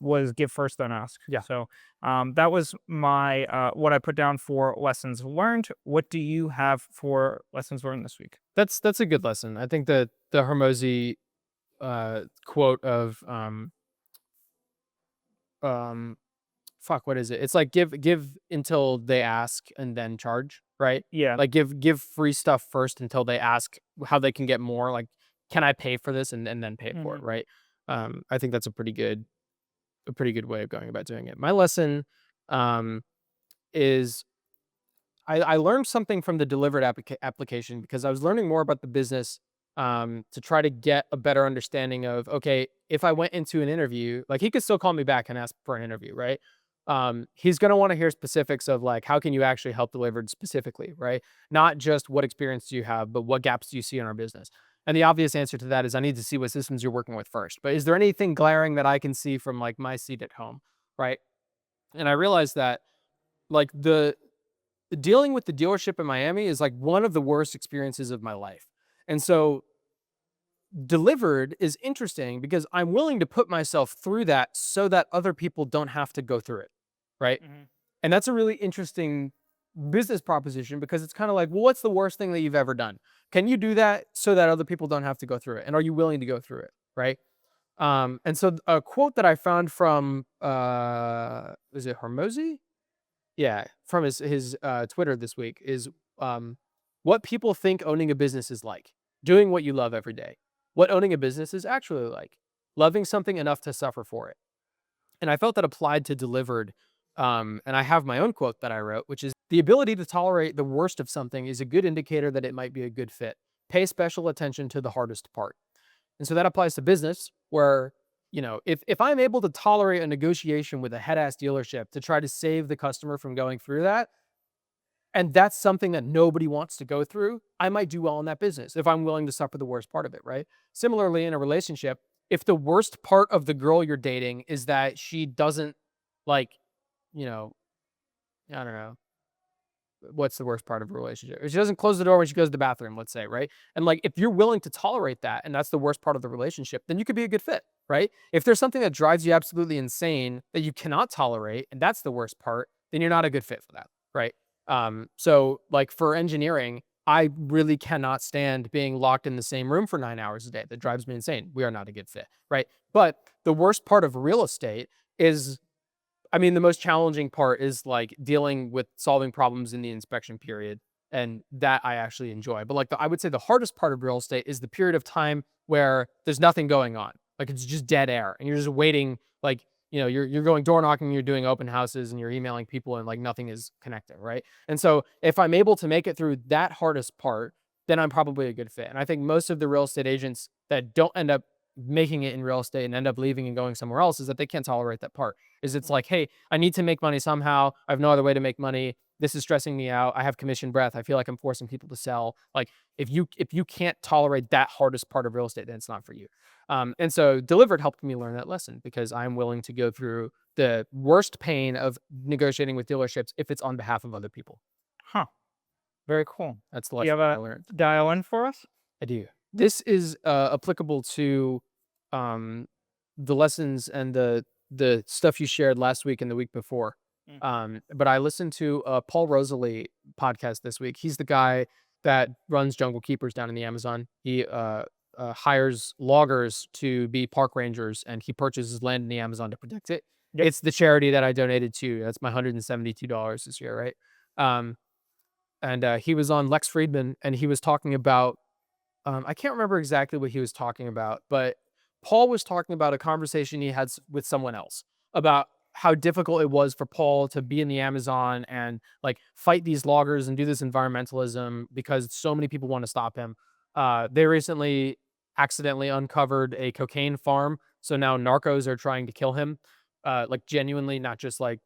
was give first, then ask. Yeah. So that was my what I put down for lessons learned. What do you have for lessons learned this week? That's a good lesson. I think the Hormozy quote of um fuck, what is it? It's like give until they ask and then charge, right? Yeah. Like give free stuff first until they ask how they can get more. Like, can I pay for this and then pay for it, Hmm. right? I think that's a pretty good way of going about doing it. My lesson um is I learned something from the Delivrd application because I was learning more about the business to try to get a better understanding of, okay, if I went into an interview, like he could still call me back and ask for an interview, right? He's going to want to hear specifics of like, how can you actually help Delivrd specifically, right? Not just what experience do you have, but what gaps do you see in our business? And the obvious answer to that is I need to see what systems you're working with first. But is there anything glaring that I can see from like my seat at home, right? And I realized that like the dealing with the dealership in Miami is like one of the worst experiences of my life. And so Delivrd is interesting because I'm willing to put myself through that so that other people don't have to go through it. Right. Hmm. And that's a really interesting business proposition because it's kind of like, well, what's the worst thing that you've ever done? Can you do that so that other people don't have to go through it? And are you willing to go through it? Right. And so a quote that I found from, is it Hormozy? Yeah, from his Twitter this week is, um, what people think owning a business is like. Doing what you love every day. What owning a business is actually like. Loving something enough to suffer for it. And I felt that applied to Delivrd. And I have my own quote that I wrote, which is the ability to tolerate the worst of something is a good indicator that it might be a good fit. Pay special attention to the hardest part. And so that applies to business where, if I'm able to tolerate a negotiation with a head ass dealership to try to save the customer from going through that, and that's something that nobody wants to go through, I might do well in that business if I'm willing to suffer the worst part of it, right? Similarly, in a relationship, if the worst part of the girl you're dating is that she doesn't like, you know, I don't know, what's the worst part of a relationship? If she doesn't close the door when she goes to the bathroom, let's say, right? And like, if you're willing to tolerate that and that's the worst part of the relationship, then you could be a good fit, right? If there's something that drives you absolutely insane that you cannot tolerate and that's the worst part, then you're not a good fit for that, right? So like for engineering, I really cannot stand being locked in the same room for 9 hours a day. That drives me insane. We are not a good fit, right? But the worst part of real estate is I mean, the most challenging part is like dealing with solving problems in the inspection period. And that I actually enjoy. But like I would say the hardest part of real estate is the period of time where there's nothing going on. Like it's just dead air and you're just waiting. Like, you're going door knocking, you're doing open houses and you're emailing people and like nothing is connecting. Right. And so if I'm able to make it through that hardest part, then I'm probably a good fit. And I think most of the real estate agents that don't end up making it in real estate and end up leaving and going somewhere else is that they can't tolerate that part. Is it's like, hey, I need to make money somehow. I have no other way to make money. This is stressing me out. I have commission breath. I feel like I'm forcing people to sell. Like if you can't tolerate that hardest part of real estate, then it's not for you. And so Delivrd helped me learn that lesson because I'm willing to go through the worst pain of negotiating with dealerships if it's on behalf of other people. Huh. Very cool. That's the Do you lesson have I learned. a dial in for us? I do. This is applicable to the lessons and the stuff you shared last week and the week before. But I listened to a Paul Rosalie podcast this week. He's the guy that runs Jungle Keepers down in the Amazon. He hires loggers to be park rangers, and he purchases land in the Amazon to protect it. Yep. It's the charity that I donated to. That's my $172 this year, right? And he was on Lex Friedman, and he was talking about I can't remember exactly what he was talking about, but Paul was talking about a conversation he had with someone else about how difficult it was for Paul to be in the Amazon and like fight these loggers and do this environmentalism because so many people want to stop him. They recently accidentally uncovered a cocaine farm, so now narcos are trying to kill him. Like genuinely, not just like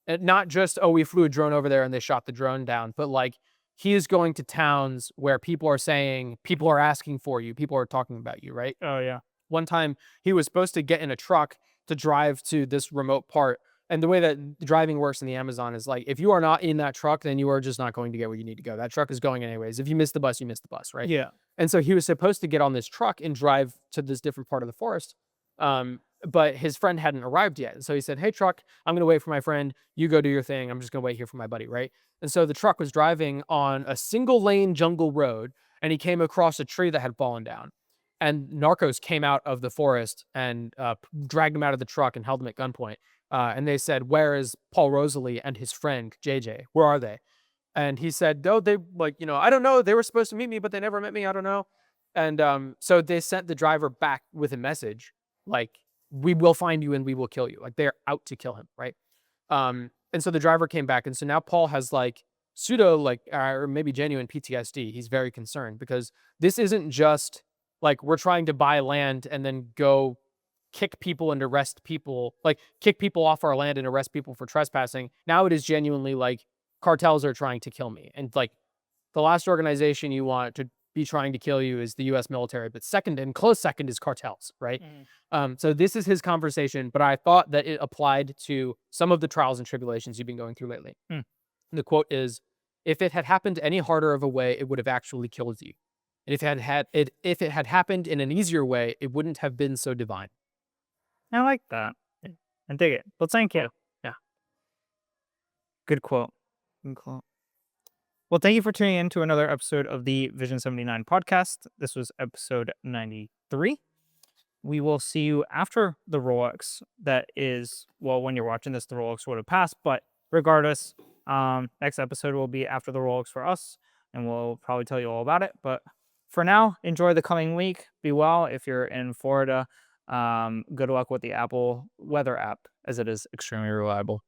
not just, oh, we flew a drone over there and they shot the drone down, but like he is going to towns where people are saying, people are asking for you, people are talking about you, right? Oh, yeah. One time he was supposed to get in a truck to drive to this remote part. And the way that driving works in the Amazon is like, if you are not in that truck, then you are just not going to get where you need to go. That truck is going anyways. If you miss the bus, you miss the bus, right? Yeah. And so he was supposed to get on this truck and drive to this different part of the forest. But his friend hadn't arrived yet. So he said, hey, truck, I'm going to wait for my friend. You go do your thing. I'm just going to wait here for my buddy, right? And so the truck was driving on a single lane jungle road, and he came across a tree that had fallen down. And narcos came out of the forest and dragged him out of the truck and held him at gunpoint. And they said, where is Paul Rosalie and his friend, JJ? Where are they? And he said, oh, they I don't know. They were supposed to meet me, but they never met me. I don't know. And so they sent the driver back with a message like, we will find you and we will kill you. Like they're out to kill him, right? And so the driver came back. And so now Paul has like pseudo, like, or maybe genuine PTSD. He's very concerned because this isn't just like we're trying to buy land and then go kick people and arrest people, like kick people off our land and arrest people for trespassing. Now it is genuinely like cartels are trying to kill me. And like the last organization you want to be trying to kill you is the US military, but second and close second is cartels, right? So this is his conversation, but I thought that it applied to some of the trials and tribulations you've been going through lately. The quote is, if it had happened any harder of a way, it would have actually killed you. And if it had happened in an easier way, it wouldn't have been so divine. I like that. I dig it. Well, thank you. Yeah. Good quote. Good quote. Well, thank you for tuning in to another episode of the Vision 79 podcast. This was episode 93. We will see you after the Rolex. That is, well, when you're watching this, the Rolex would have passed. But regardless, next episode will be after the Rolex for us, and we'll probably tell you all about it. But for now, enjoy the coming week. Be well. If you're in Florida, good luck with the Apple weather app, as it is extremely reliable.